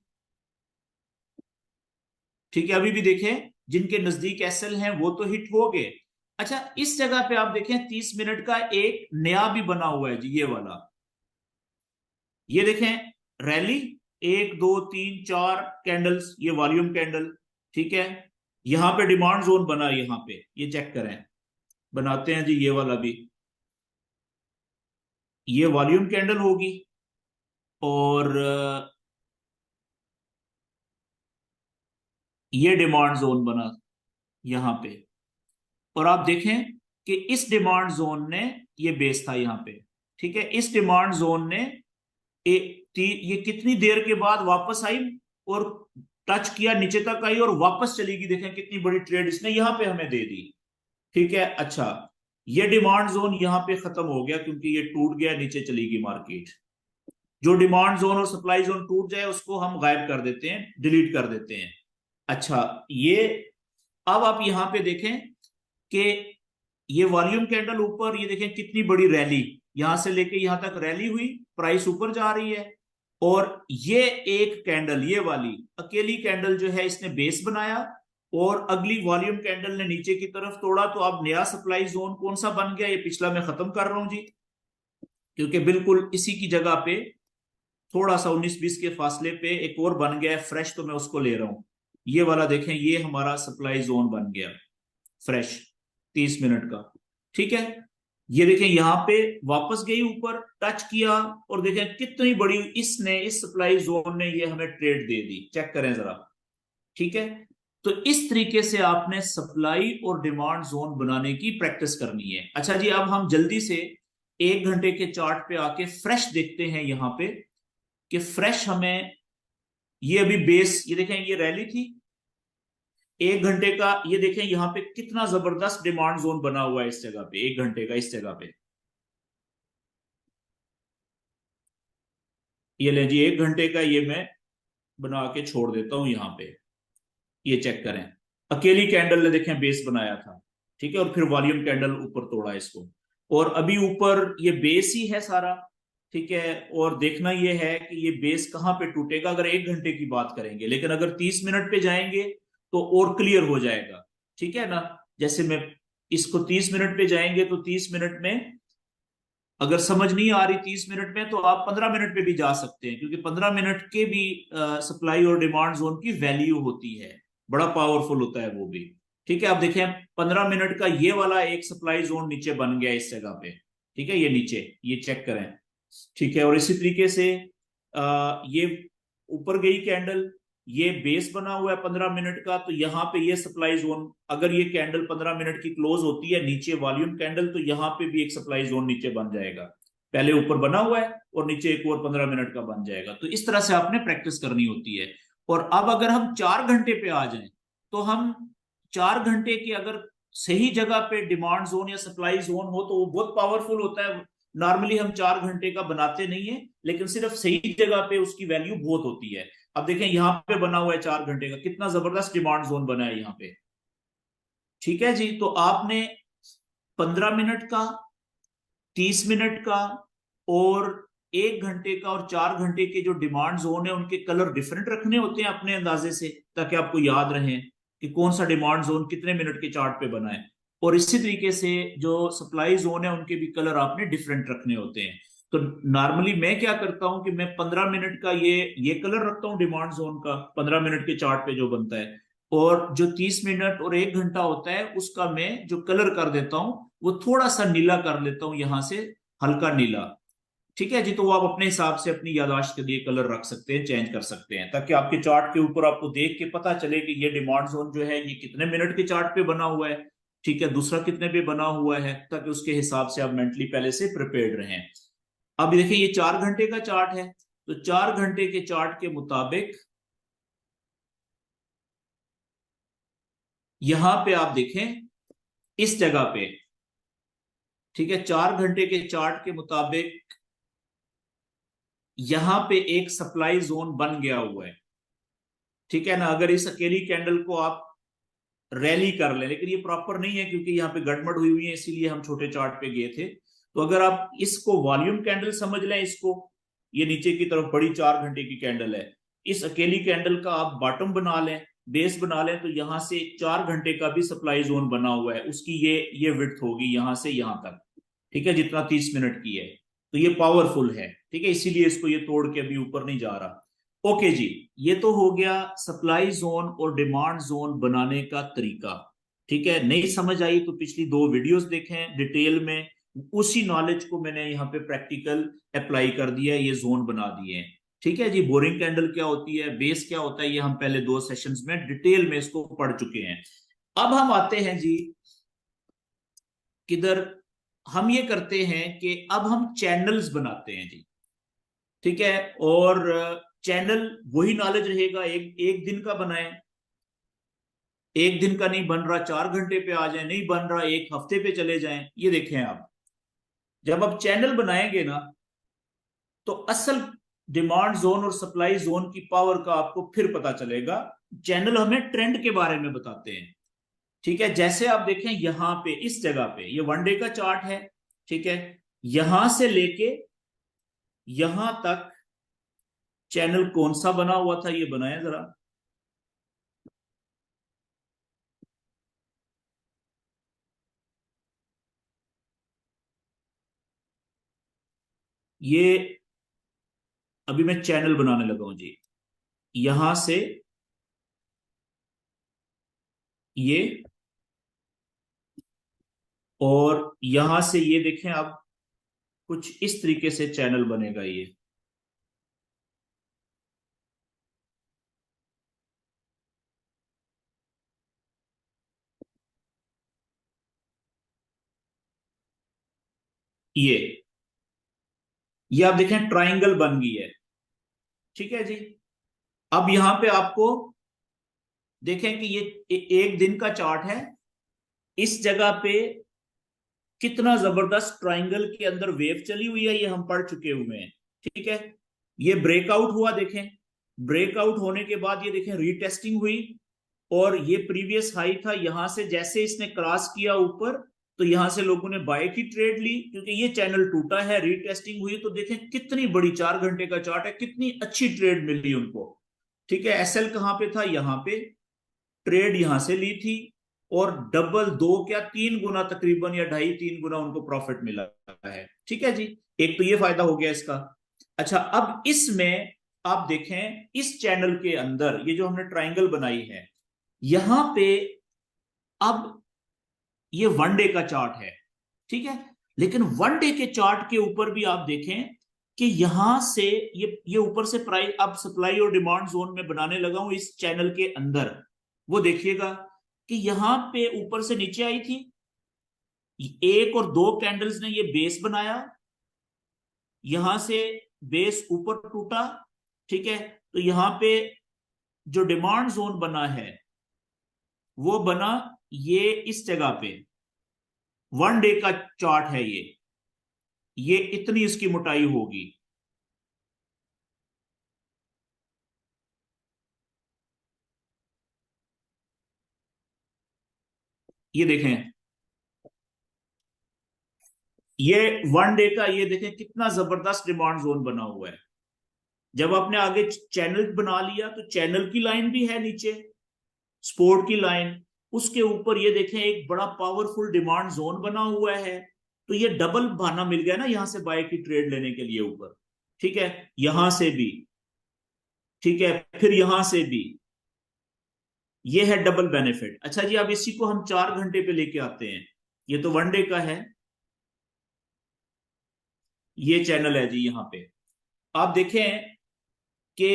ठीक है, अभी भी देखें, जिनके नजदीक एसएल हैं वो तो हिट हो गए। अच्छा, इस जगह पे आप देखें 30 मिनट का एक नया भी बना हुआ है जी, ये वाला। ये देखें रैली, एक दो तीन चार कैंडल्स, ये वॉल्यूम कैंडल। ठीक है, यहां पे डिमांड जोन बना, यहां पे ये चेक करें। बनाते हैं जी ये वाला भी। ये वॉल्यूम कैंडल होगी, और ये डिमांड जोन बना यहां पे। और आप देखें कि इस डिमांड जोन ने, ये बेस था यहां पे, ठीक है, इस डिमांड जोन ने ये कितनी देर के बाद वापस आई, और टच किया, नीचे तक आई, और वापस चली गई। देखें कितनी बड़ी ट्रेड इसने यहां पे हमें दे दी। ठीक है, अच्छा, ये डिमांड जोन यहां पे खत्म हो गया, क्योंकि ये टूट गया, नीचे चली गई मार्केट। जो डिमांड जोन और सप्लाई जोन टूट जाए, उसको हम गायब कर देते हैं, डिलीट कर देते हैं। अच्छा, ये अब आप यहां पे देखें कि ये वॉल्यूम कैंडल ऊपर, ये देखें कितनी बड़ी रैली, यहां से लेके यहां तक रैली हुई, प्राइस ऊपर जा रही है। और ये एक कैंडल, ये वाली अकेली कैंडल जो है, इसने बेस बनाया, और अगली वॉल्यूम कैंडल ने नीचे की तरफ तोड़ा। तो अब नया सप्लाई जोन कौन सा बन गया, ये पिछला मैं खत्म कर रहा हूं जी, क्योंकि बिल्कुल इसी की जगह पे थोड़ा सा 19-20 के फासले पे एक और बन गया है फ्रेश, तो मैं उसको ले रहा हूं। ये वाला देखें, ये हमारा सप्लाई जोन बन गया फ्रेश, 30 मिनट का। ठीक है, ये देखें यहां पे वापस गई ऊपर, टच किया, और देखें कितनी बड़ी इसने, इस सप्लाई जोन ने ये हमें ट्रेड दे दी। चेक करें जरा। ठीक है, तो इस तरीके से आपने सप्लाई और डिमांड जोन बनाने की प्रैक्टिस करनी है। अच्छा जी, अब हम जल्दी से 1 घंटे के चार्ट पे आके फ्रेश देखते हैं यहां पे, कि फ्रेश हमें, ये अभी बेस, ये देखें ये रैली थी 1 घंटे का, ये देखें यहां पे कितना जबरदस्त डिमांड जोन बना हुआ है इस जगह पे, 1 घंटे का इस जगह पे। ये ले जी, 1 घंटे का ये मैं बना के छोड़ देता हूं यहां पे। ये चेक करें, अकेली कैंडल ने देखें बेस बनाया था। ठीक है, और फिर वॉल्यूम कैंडल ऊपर तोड़ा इसको, और अभी ऊपर ये बेस ही है सारा। ठीक है, और देखना ये है कि ये बेस कहां पे टूटेगा, अगर 1 घंटे की बात करेंगे। लेकिन अगर 30 मिनट पे जाएंगे तो और क्लियर हो जाएगा। ठीक है ना, जैसे मैं इसको 30 मिनट पे जाएंगे, तो 30 मिनट में अगर समझ नहीं आ रही 30 मिनट में तो आप 15 मिनट पे भी जा सकते हैं, क्योंकि 15 मिनट के भी सप्लाई और डिमांड जोन की वैल्यू होती है, बड़ा पावरफुल होता है वो भी। ठीक है, आप देखें 15 मिनट का ये वाला एक सप्लाई जोन नीचे बन गया इस जगह पे। ठीक है, ये नीचे, ये चेक करें। ठीक है, और इसी तरीके से ये ऊपर गई कैंडल, ये बेस बना हुआ है 15 मिनट का, तो यहाँ पे ये सप्लाई जोन, अगर ये कैंडल 15 मिनट की क्लोज होती है नीचे वॉल्यूम कैंडल, तो यहाँ पे भी एक सप्लाई जोन नीचे बन जाएगा। पहले ऊपर बना हुआ है और नीचे एक और 15 मिनट का बन जाएगा। तो इस तरह से आपने प्रैक्टिस करनी होती है। और अब अगर हम 4 घंटे पे आ जाएं, तो हम 4 घंटे की अगर सही जगह पे डिमांड जोन या सप्लाई जोन हो तो वो बहुत पावरफुल होता है। नॉर्मली हम 4 घंटे का बनाते नहीं है, लेकिन सिर्फ सही जगह पे उसकी वैल्यू बहुत होती है। अब देखें यहाँ पे बना हुआ है 4 घंटे का, कितना जबरदस्त डिमांड जोन बना है यहाँ पे। ठीक है जी, तो आपने 15 मिनट का, 30 मिनट का और 1 घंटे का और 4 घंटे के जो डिमांड जोन है उनके कलर डिफरेंट रखने होते हैं अपने अंदाजे से, ताकि आपको याद रहे कि कौन सा डिमांड जोन कितने मिनट के चार्ट पे बना है। और इसी तरीके से जो सप्लाई जोन है उनके भी कलर आपने डिफरेंट रखने होते हैं। तो नॉर्मली मैं क्या करता हूं कि मैं 15 मिनट का ये कलर रखता हूँ डिमांड जोन का, 15 मिनट के चार्ट पे जो बनता है। और जो 30 मिनट और 1 घंटा होता है उसका मैं जो कलर कर देता हूँ वो थोड़ा सा नीला कर लेता हूं यहां से, हल्का नीला। ठीक है जी, तो वो आप अपने हिसाब से अपनी याददाश्त के लिए कलर रख सकते हैं, चेंज कर सकते हैं, ताकि आपके चार्ट के ऊपर आपको देख के पता चले कि ये डिमांड जोन जो है ये कितने मिनट के चार्ट पे बना हुआ है। ठीक है, दूसरा कितने पे बना हुआ है, ताकि उसके हिसाब से आप मेंटली पहले से प्रिपेयर्ड रहें। अब देखिए ये 4 घंटे का चार्ट है, तो 4 घंटे के चार्ट के मुताबिक यहां पे आप देखें इस जगह पे, ठीक है, 4 घंटे के चार्ट के मुताबिक यहां पे एक सप्लाई जोन बन गया हुआ है। ठीक है ना, अगर इस अकेली कैंडल को आप रैली कर लें, लेकिन ये प्रॉपर नहीं है क्योंकि यहाँ पे गड़बड़ हुई हुई है, इसीलिए हम छोटे चार्ट पे गए थे। तो अगर आप इसको वॉल्यूम कैंडल समझ लें, इसको, ये नीचे की तरफ बड़ी 4 घंटे की कैंडल है, इस अकेली कैंडल का आप बॉटम बना लें, बेस बना लें, तो यहां से 4 घंटे का भी सप्लाई जोन बना हुआ है, उसकी ये विड्थ होगी यहां से यहां तक। ठीक है, जितना 30 मिनट की है, तो ये पावरफुल है। ठीक है, इसीलिए इसको ये तोड़ के अभी ऊपर नहीं जा रहा। ओके जी, ये तो हो गया सप्लाई जोन और डिमांड जोन बनाने का तरीका। ठीक है, नहीं समझ आई तो पिछली 2 वीडियोस देखें डिटेल में, उसी नॉलेज को मैंने यहाँ पे प्रैक्टिकल अप्लाई कर दिया है, ये जोन बना दिए हैं। ठीक है जी, बोरिंग कैंडल क्या होती है, बेस क्या होता है, ये हम पहले 2 सेशंस में डिटेल में इसको पढ़ चुके हैं। अब हम आते हैं जी किधर, हम ये करते हैं कि अब हम चैनल्स बनाते हैं जी। ठीक है, और चैनल वही नॉलेज रहेगा, एक एक दिन का बनाए, एक दिन का नहीं बन रहा 4 घंटे पे आ जाए, नहीं बन रहा 1 हफ्ते पे चले जाएं। ये देखें आप, जब आप चैनल बनाएंगे ना, तो असल डिमांड जोन और सप्लाई जोन की पावर का आपको फिर पता चलेगा। चैनल हमें ट्रेंड के बारे में बताते हैं। ठीक है, जैसे आप देखें यहां पे इस जगह पे ये 1 डे का चार्ट है। ठीक है, यहां से लेके यहां तक चैनल कौन सा बना हुआ था, ये बनाया जरा। ये अभी मैं चैनल बनाने लगा हूं जी, यहां से ये, और यहां से ये देखें आप, कुछ इस तरीके से चैनल बनेगा ये ये आप देखें ट्राइंगल बन गई है। ठीक है जी, अब यहां पे आपको देखें कि ये एक दिन का चार्ट है, इस जगह पे कितना जबरदस्त ट्राइंगल के अंदर वेव चली हुई है, ये हम पढ़ चुके हुए हैं। ठीक है, ये ब्रेकआउट हुआ, देखें ब्रेकआउट होने के बाद ये देखें रीटेस्टिंग हुई, और ये प्रीवियस हाई था, यहां से जैसे इसने क्रॉस किया ऊपर, तो यहां से लोगों ने बाय की ट्रेड ली, क्योंकि ये चैनल टूटा है, रीटेस्टिंग हुई, तो देखें कितनी बड़ी 4 घंटे का चार्ट है, कितनी अच्छी ट्रेड मिली उनको। ठीक है, एसएल कहां पे था, यहां पे ट्रेड यहां से ली थी, और डबल 2 क्या 3 गुना तकरीबन, या 2.5-3 गुना उनको प्रॉफिट मिला है। ठीक है जी, एक तो ये फायदा हो गया इसका। अच्छा, अब इसमें आप देखें इस चैनल के अंदर ये जो हमने ट्राइंगल बनाई है, यहां पे अब ये वनडे का चार्ट है, ठीक है। लेकिन वनडे के चार्ट के ऊपर भी आप देखें कि यहां से ये ऊपर से प्राइस अब सप्लाई और डिमांड जोन में बनाने लगा हूं इस चैनल के अंदर। वो देखिएगा कि यहां पे ऊपर से नीचे आई थी, एक और दो कैंडल्स ने ये बेस बनाया, यहां से बेस ऊपर टूटा, ठीक है। तो यहां पे जो डिमांड जोन बना है वो बना ये इस जगह पे, वन डे का चार्ट है ये इतनी इसकी मोटाई होगी। ये देखें, ये वन डे का, ये देखें कितना जबरदस्त डिमांड जोन बना हुआ है। जब आपने आगे चैनल बना लिया तो चैनल की लाइन भी है नीचे, सपोर्ट की लाइन, उसके ऊपर ये देखें एक बड़ा पावरफुल डिमांड जोन बना हुआ है। तो ये डबल बहाना मिल गया ना यहां से बाय की ट्रेड लेने के लिए ऊपर, ठीक है। यहां से भी, ठीक है, फिर यहां से भी, ये है डबल बेनिफिट। अच्छा जी, अब इसी को हम 4 घंटे पे लेके आते हैं। ये तो वन डे का है, ये चैनल है जी। यहां पे आप देखें कि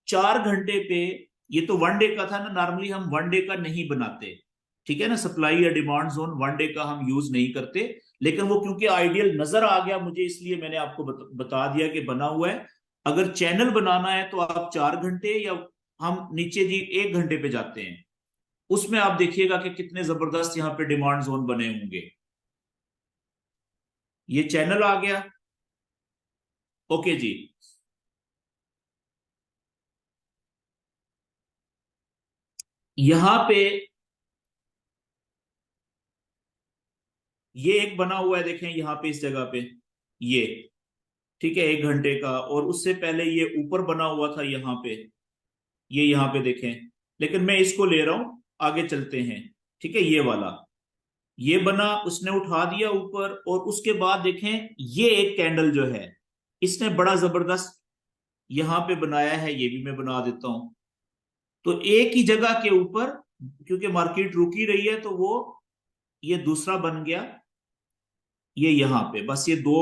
4 घंटे पे, ये तो वन डे का था ना, नॉर्मली हम वन डे का नहीं बनाते, ठीक है ना, सप्लाई या डिमांड जोन वन डे का हम यूज नहीं करते। लेकिन वो क्योंकि आइडियल नजर आ गया मुझे, इसलिए मैंने आपको बता दिया कि बना हुआ है। अगर चैनल बनाना है तो आप 4 घंटे, या हम नीचे जी 1 घंटे पे जाते हैं, उसमें आप देखिएगा कि कितने जबरदस्त यहाँ पे डिमांड जोन बने होंगे। ये चैनल आ गया, ओके जी। यहां पे ये एक बना हुआ है, देखें यहां पे इस जगह पे ये, ठीक है, 1 घंटे का। और उससे पहले ये ऊपर बना हुआ था यहाँ पे, ये यहाँ पे देखें। लेकिन मैं इसको ले रहा हूं, आगे चलते हैं, ठीक है। ये वाला ये बना, उसने उठा दिया ऊपर, और उसके बाद देखें ये एक कैंडल जो है इसने बड़ा जबरदस्त यहां पे बनाया है, ये भी मैं बना देता हूं। तो एक ही जगह के ऊपर, क्योंकि मार्केट रुकी रही है, तो वो ये दूसरा बन गया, ये यहां पे बस ये दो।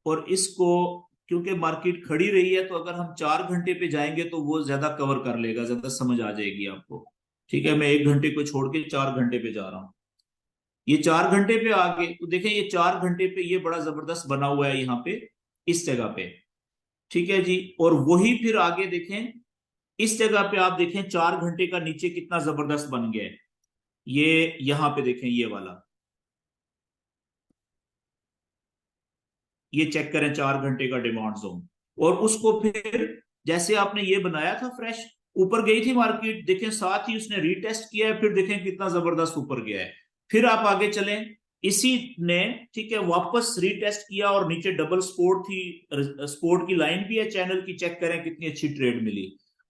और इसको, क्योंकि मार्केट खड़ी रही है, तो अगर हम 4 घंटे पे जाएंगे तो वो ज्यादा कवर कर लेगा, ज्यादा समझ आ जाएगी आपको, ठीक है। मैं 1 घंटे को छोड़ के 4 घंटे पे जा रहा हूँ। ये 4 घंटे पे आ गए तो देखें, ये 4 घंटे पे ये बड़ा जबरदस्त बना हुआ है यहाँ पे, इस जगह पे, ठीक है जी। और वही फिर आगे देखें, इस जगह पे आप देखें 4 घंटे का नीचे कितना जबरदस्त बन गया है। ये यहाँ पे देखें, ये वाला, ये चेक करें 4 घंटे का डिमांड जोन। और उसको फिर जैसे आपने ये बनाया था फ्रेश, ऊपर गई थी मार्केट, देखें साथ ही उसने रीटेस्ट किया है, फिर देखें कितना जबरदस्त ऊपर गया है। फिर आप आगे चलें, इसी ने, ठीक है, वापस रीटेस्ट किया और नीचे डबल सपोर्ट थी, सपोर्ट की लाइन भी है चैनल की, चेक करें कितनी अच्छी ट्रेड मिली।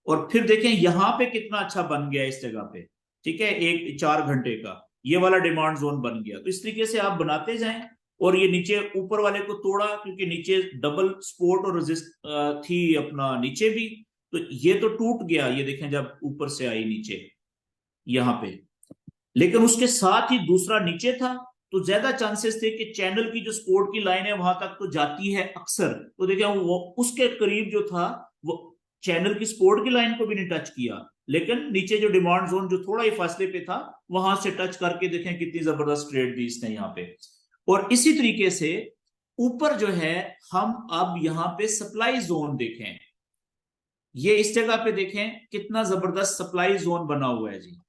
और फिर देखें यहां पे कितना अच्छा बन गया इस जगह पे, ठीक है, एक 4 घंटे का ये वाला डिमांड जोन बन गया। तो इस तरीके से आप बनाते जाएं। और ये नीचे ऊपर वाले को तोड़ा, क्योंकि नीचे डबल सपोर्ट और रेजिस्ट थी अपना नीचे भी, तो ये तो टूट गया, ये देखें जब ऊपर से आई नीचे यहां पे। लेकिन उसके साथ ही दूसरा नीचे था, तो ज्यादा चांसेस थे कि चैनल की जो सपोर्ट की लाइन है वहां तक तो जाती है अक्सर, तो देखें वो उसके करीब जो था, वो चैनल की सपोर्ट की लाइन को भी नहीं टच किया। लेकिन नीचे जो डिमांड जोन जो थोड़ा ही फासले पे था, वहां से टच करके देखें कितनी जबरदस्त ट्रेड दी इसने यहाँ पे। और इसी तरीके से ऊपर जो है, हम अब यहां पे सप्लाई जोन देखें, ये इस जगह पे देखें कितना जबरदस्त सप्लाई जोन बना हुआ है जी।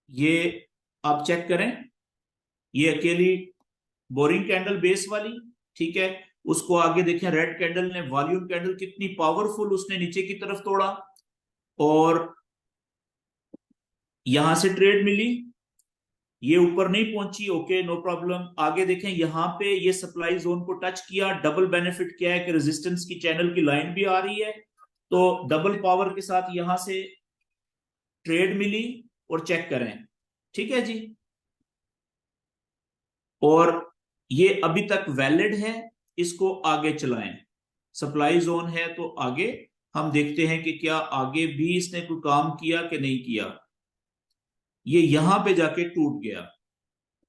ये आप चेक करें, ये अकेली बोरिंग कैंडल बेस वाली, ठीक है। उसको आगे देखें, रेड कैंडल ने, वॉल्यूम कैंडल कितनी पावरफुल उसने नीचे की तरफ तोड़ा, और यहां से ट्रेड मिली, ये ऊपर नहीं पहुंची, ओके नो प्रॉब्लम। आगे देखें यहां पे ये सप्लाई जोन को टच किया, डबल बेनिफिट क्या है कि रेजिस्टेंस की चैनल की लाइन भी आ रही है, तो डबल पावर के साथ यहां से ट्रेड मिली। और चेक करें, ठीक है जी। और ये अभी तक वैलिड है, इसको आगे चलाएं। सप्लाई जोन है तो आगे हम देखते हैं कि क्या आगे भी इसने कोई काम किया कि नहीं किया। ये यहां पे जाके टूट गया,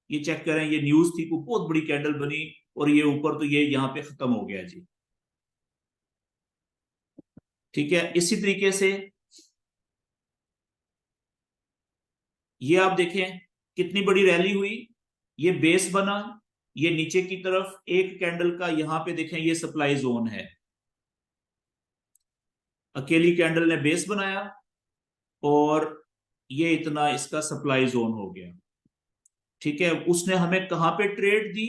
ये चेक करें, ये न्यूज थी, को बहुत बड़ी कैंडल बनी और ये ऊपर, तो ये यहां पे खत्म हो गया जी। ठीक है, इसी तरीके से ये आप देखें कितनी बड़ी रैली हुई, ये बेस बना, ये नीचे की तरफ एक कैंडल का, यहां पे देखें ये सप्लाई जोन है, अकेली कैंडल ने बेस बनाया और ये इतना इसका सप्लाई जोन हो गया। ठीक है, उसने हमें कहां पे ट्रेड दी,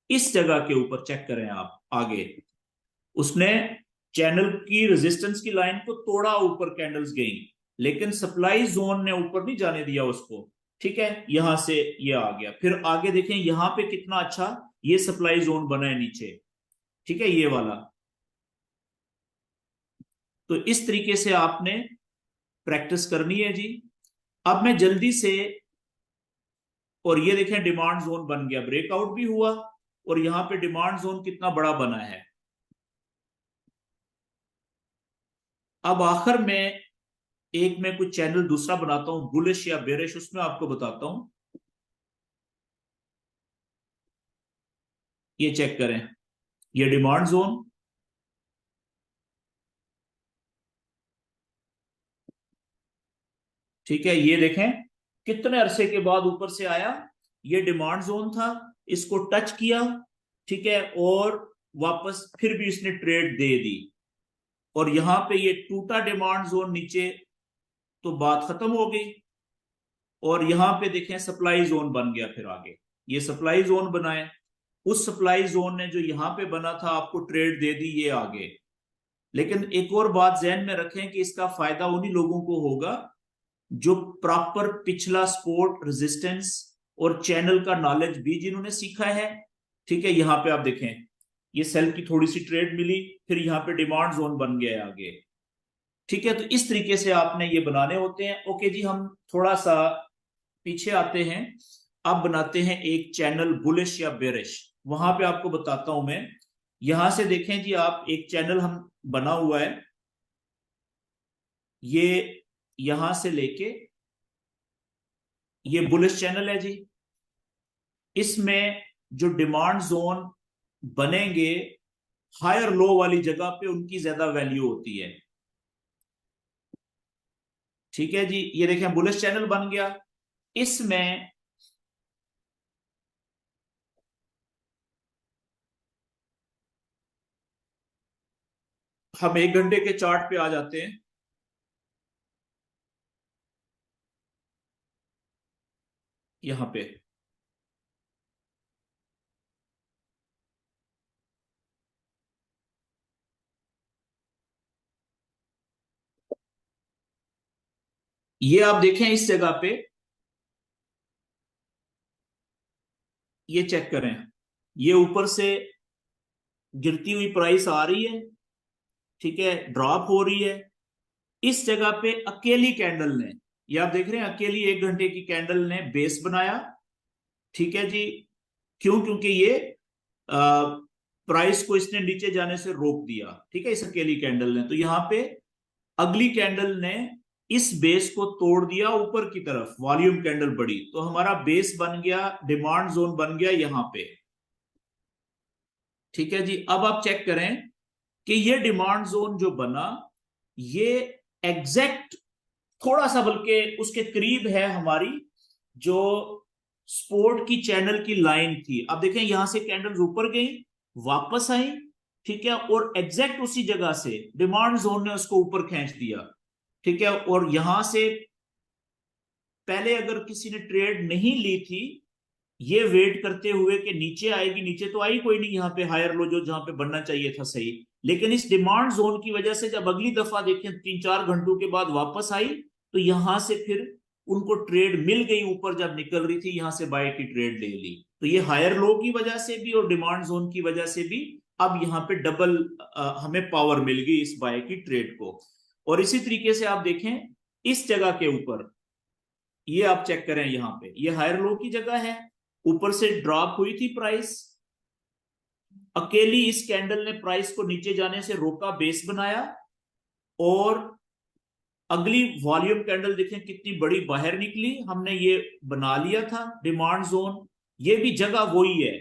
इस जगह के ऊपर चेक करें आप आगे, उसने चैनल की रेजिस्टेंस की लाइन को तोड़ा, ऊपर कैंडल्स गई, लेकिन सप्लाई जोन ने ऊपर नहीं जाने दिया उसको। ठीक है, यहां से ये आ गया, फिर आगे देखें यहां पे कितना अच्छा ये सप्लाई जोन बना है नीचे। ठीक है, ये वाला। तो इस तरीके से आपने प्रैक्टिस करनी है जी। अब मैं जल्दी से, और ये देखें डिमांड जोन बन गया, ब्रेकआउट भी हुआ, और यहां पे डिमांड जोन कितना बड़ा बना है। अब आखिर में एक मैं कुछ चैनल दूसरा बनाता हूं, बुलिश या बेरिश, उसमें आपको बताता हूं। ये चेक करें, ये डिमांड जोन, ठीक है, ये देखें कितने अरसे के बाद ऊपर से आया, ये डिमांड जोन था, इसको टच किया, ठीक है, और वापस फिर भी इसने ट्रेड दे दी, और यहां पे ये टूटा डिमांड जोन नीचे, तो बात खत्म हो गई। और यहां पे देखें सप्लाई जोन बन गया, फिर आगे ये सप्लाई जोन बनाए, उस सप्लाई जोन ने जो यहां पे बना था आपको ट्रेड दे दी, ये आगे। लेकिन एक और बात जहन में रखें कि इसका फायदा उन्हीं लोगों को होगा जो प्रॉपर पिछला सपोर्ट, रेजिस्टेंस और चैनल का नॉलेज भी जिन्होंने सीखा है। ठीक है, यहां पे आप देखें ये सेल की थोड़ी सी ट्रेड मिली, फिर यहां पे डिमांड जोन बन गया आगे। ठीक है, तो इस तरीके से आपने ये बनाने होते हैं। ओके जी, हम थोड़ा सा पीछे आते हैं, अब बनाते हैं एक चैनल बुलिश या बेरिश, वहां पे आपको बताता हूं मैं। यहां से देखें जी आप, एक चैनल हम बना हुआ है, ये यहां से लेके ये बुलिश चैनल है जी। इसमें जो डिमांड जोन बनेंगे हायर लो वाली जगह पे, उनकी ज्यादा वैल्यू होती है। ठीक है जी, ये देखें बुलिश चैनल बन गया, इसमें हम 1 घंटे के चार्ट पे आ जाते हैं। यहां पे ये आप देखें इस जगह पे, ये चेक करें, ये ऊपर से गिरती हुई प्राइस आ रही है, ठीक है, ड्रॉप हो रही है। इस जगह पे अकेली कैंडल ने, ये आप देख रहे हैं अकेली 1 घंटे की कैंडल ने बेस बनाया। ठीक है जी, क्यों? क्योंकि ये प्राइस को इसने नीचे जाने से रोक दिया, ठीक है, इस अकेली कैंडल ने। तो यहां पे अगली कैंडल ने इस बेस को तोड़ दिया ऊपर की तरफ, वॉल्यूम कैंडल बढ़ी, तो हमारा बेस बन गया, डिमांड जोन बन गया यहां पे। ठीक है जी, अब आप चेक करें कि ये डिमांड जोन जो बना, ये एग्जैक्ट थोड़ा सा बल्कि उसके करीब है हमारी जो स्पोर्ट की चैनल की लाइन थी। अब देखें यहां से कैंडल्स ऊपर गई, वापस आई, ठीक है, और एग्जैक्ट उसी जगह से डिमांड जोन ने उसको ऊपर खींच दिया। ठीक है, और यहां से पहले अगर किसी ने ट्रेड नहीं ली थी, ये वेट करते हुए कि नीचे आएगी, नीचे तो आई कोई नहीं, यहाँ पे हायर लो जो जहां पे बनना चाहिए था सही, लेकिन इस डिमांड जोन की वजह से जब अगली दफा देखें 3-4 घंटों के बाद वापस आई, तो यहां से फिर उनको ट्रेड मिल गई, ऊपर जब निकल रही थी यहां से बाय की ट्रेड ले ली। तो ये हायर लो की वजह से भी और डिमांड जोन की वजह से भी अब यहाँ पे डबल हमें पावर मिल गई इस बाय की ट्रेड को। और इसी तरीके से आप देखें इस जगह के ऊपर, ये आप चेक करें, यहाँ पे ये हायर लो की जगह है, ऊपर से ड्रॉप हुई थी प्राइस, अकेली इस कैंडल ने प्राइस को नीचे जाने से रोका, बेस बनाया, और अगली वॉल्यूम कैंडल देखें कितनी बड़ी बाहर निकली, हमने ये बना लिया था डिमांड जोन। ये भी जगह वही है,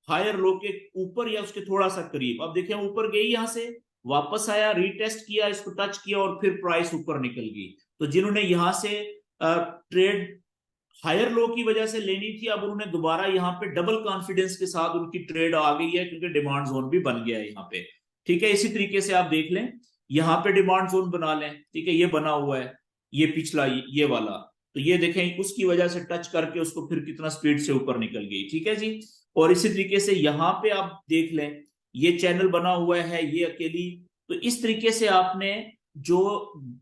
हायर लो के ऊपर या उसके थोड़ा सा करीब। अब देखें ऊपर गई, यहां से वापस आया, रीटेस्ट किया, इसको टच किया और फिर प्राइस ऊपर निकल गई। तो जिन्होंने यहां से ट्रेड हायर लो की वजह से लेनी थी, अब उन्होंने दोबारा यहाँ पे डबल कॉन्फिडेंस के साथ उनकी ट्रेड आ गई है, क्योंकि डिमांड जोन भी बन गया है यहाँ पे। ठीक है, इसी तरीके से आप देख लें, यहाँ पे डिमांड जोन बना लें, ठीक है, ये बना हुआ है, ये पिछला ये वाला, तो ये देखें उसकी वजह से टच करके उसको फिर कितना स्पीड से ऊपर निकल गई। ठीक है जी। और इसी तरीके से यहाँ पे आप देख लें, ये चैनल बना हुआ है, ये अकेली। तो इस तरीके से आपने जो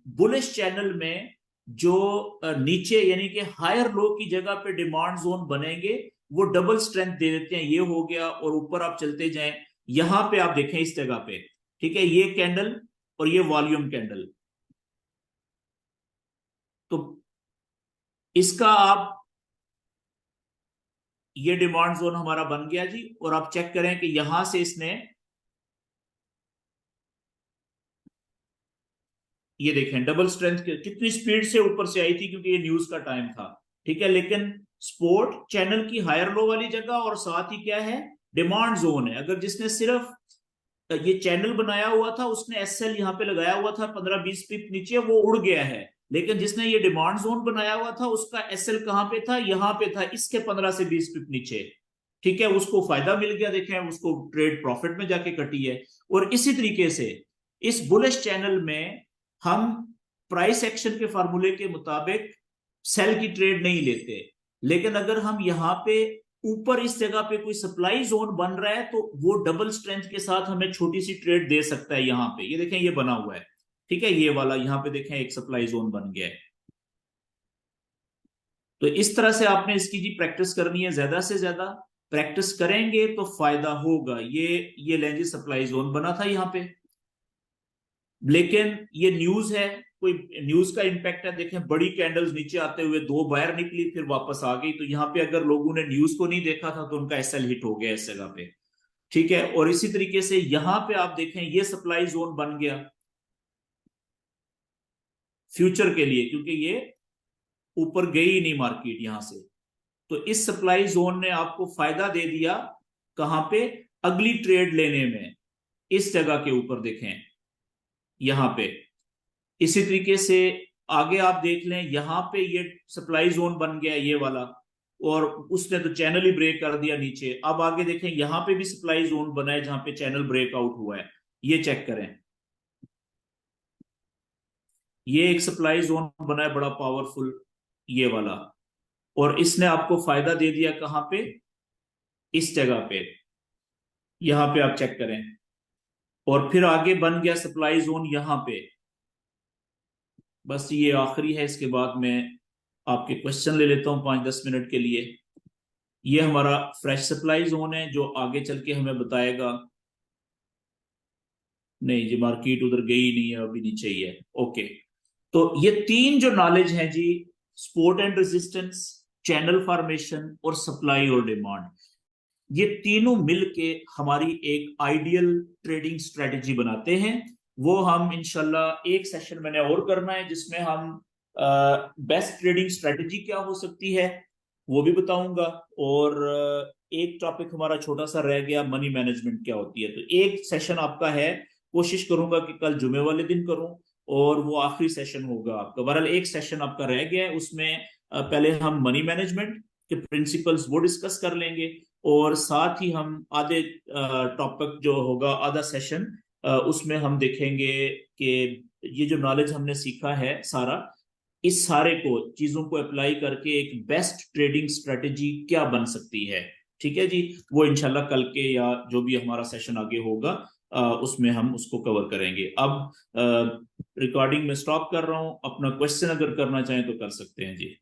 बुलिश चैनल में जो नीचे यानी कि हायर लो की जगह पे डिमांड जोन बनेंगे, वो डबल स्ट्रेंथ दे देते हैं। ये हो गया, और ऊपर आप चलते जाएं, यहां पे आप देखें इस जगह पे, ठीक है, ये कैंडल और ये वॉल्यूम कैंडल, तो इसका आप, ये डिमांड जोन हमारा बन गया जी। और आप चेक करें कि यहां से इसने, ये देखें डबल स्ट्रेंथ कितनी स्पीड से ऊपर से आई थी, क्योंकि ये न्यूज का टाइम था। ठीक है, लेकिन स्पोर्ट चैनल की हायर लो वाली जगह, और साथ ही क्या है, डिमांड जोन है। अगर जिसने सिर्फ ये चैनल बनाया हुआ था, उसने एसएल यहाँ पे लगाया हुआ था 15-20 पिप नीचे, वो उड़ गया है। लेकिन जिसने ये डिमांड जोन बनाया हुआ था, उसका एसएल कहाँ पे था, यहाँ पे था, इसके 15 से 20 पिप नीचे। ठीक है, उसको फायदा मिल गया, देखें उसको ट्रेड प्रॉफिट में जाके कटी है। और इसी तरीके से इस बुलिश चैनल में हम प्राइस एक्शन के फार्मूले के मुताबिक सेल की ट्रेड नहीं लेते, लेकिन अगर हम यहाँ पे ऊपर इस जगह पे कोई सप्लाई जोन बन रहा है, तो वो डबल स्ट्रेंथ के साथ हमें छोटी सी ट्रेड दे सकता है। यहाँ पे ये देखें, ये बना हुआ है, ठीक है, ये वाला यहाँ पे देखें एक सप्लाई जोन बन गया है। तो इस तरह से आपने इसकी जी प्रैक्टिस करनी है, ज्यादा से ज्यादा प्रैक्टिस करेंगे तो फायदा होगा। ये लें जी, सप्लाई जोन बना था यहाँ पे, लेकिन ये न्यूज है, कोई न्यूज का इंपैक्ट है। देखें बड़ी कैंडल्स नीचे आते हुए दो बाहर निकली, फिर वापस आ गई। तो यहाँ पे अगर लोगों ने न्यूज को नहीं देखा था, तो उनका एसएल हिट हो गया इस जगह पे। ठीक है, और इसी तरीके से यहां पे आप देखें, ये सप्लाई जोन बन गया फ्यूचर के लिए, क्योंकि ये ऊपर गई नहीं मार्केट यहां से। तो इस सप्लाई जोन ने आपको फायदा दे दिया, कहां पे, अगली ट्रेड लेने में, इस जगह के ऊपर देखें यहां पे। इसी तरीके से आगे आप देख लें, यहां पे ये सप्लाई जोन बन गया ये वाला, और उसने तो चैनल ही ब्रेक कर दिया नीचे। अब आगे देखें, यहां पे भी सप्लाई जोन बना है, जहां पे चैनल ब्रेकआउट हुआ है, ये चेक करें, ये एक सप्लाई जोन बना है बड़ा पावरफुल, ये वाला। और इसने आपको फायदा दे दिया कहां पे, इस जगह पे, यहां पे आप चेक करें। और फिर आगे बन गया सप्लाई जोन यहां पे। बस ये आखिरी है, इसके बाद मैं आपके क्वेश्चन ले लेता हूं 5-10 मिनट के लिए। ये हमारा फ्रेश सप्लाई जोन है, जो आगे चल के हमें बताएगा, नहीं जी मार्केट उधर गई नहीं है, अभी नीचे ही है। ओके, तो ये तीन जो नॉलेज है जी, support and resistance, channel formation और सप्लाई और डिमांड, ये तीनों मिलके हमारी एक आइडियल ट्रेडिंग स्ट्रेटजी बनाते हैं। वो हम इंशाल्लाह एक सेशन मैंने और करना है, जिसमें हम बेस्ट ट्रेडिंग स्ट्रेटजी क्या हो सकती है वो भी बताऊंगा। और एक टॉपिक हमारा छोटा सा रह गया, मनी मैनेजमेंट क्या होती है। तो एक सेशन आपका है, कोशिश करूंगा कि कल जुमे वाले दिन करूं, और वो आखिरी सेशन होगा आपका। बहरहाल एक सेशन आपका रह गया है, उसमें पहले हम मनी मैनेजमेंट के प्रिंसिपल्स वो डिस्कस कर लेंगे, और साथ ही हम आधे टॉपिक जो होगा, आधा सेशन, उसमें हम देखेंगे कि ये जो नॉलेज हमने सीखा है सारा, इस सारे को चीजों को अप्लाई करके एक बेस्ट ट्रेडिंग स्ट्रेटजी क्या बन सकती है। ठीक है जी, वो इंशाल्लाह कल के या जो भी हमारा सेशन आगे होगा उसमें हम उसको कवर करेंगे। अब रिकॉर्डिंग में स्टॉप कर रहा हूं, अपना क्वेश्चन अगर करना चाहें तो कर सकते हैं जी।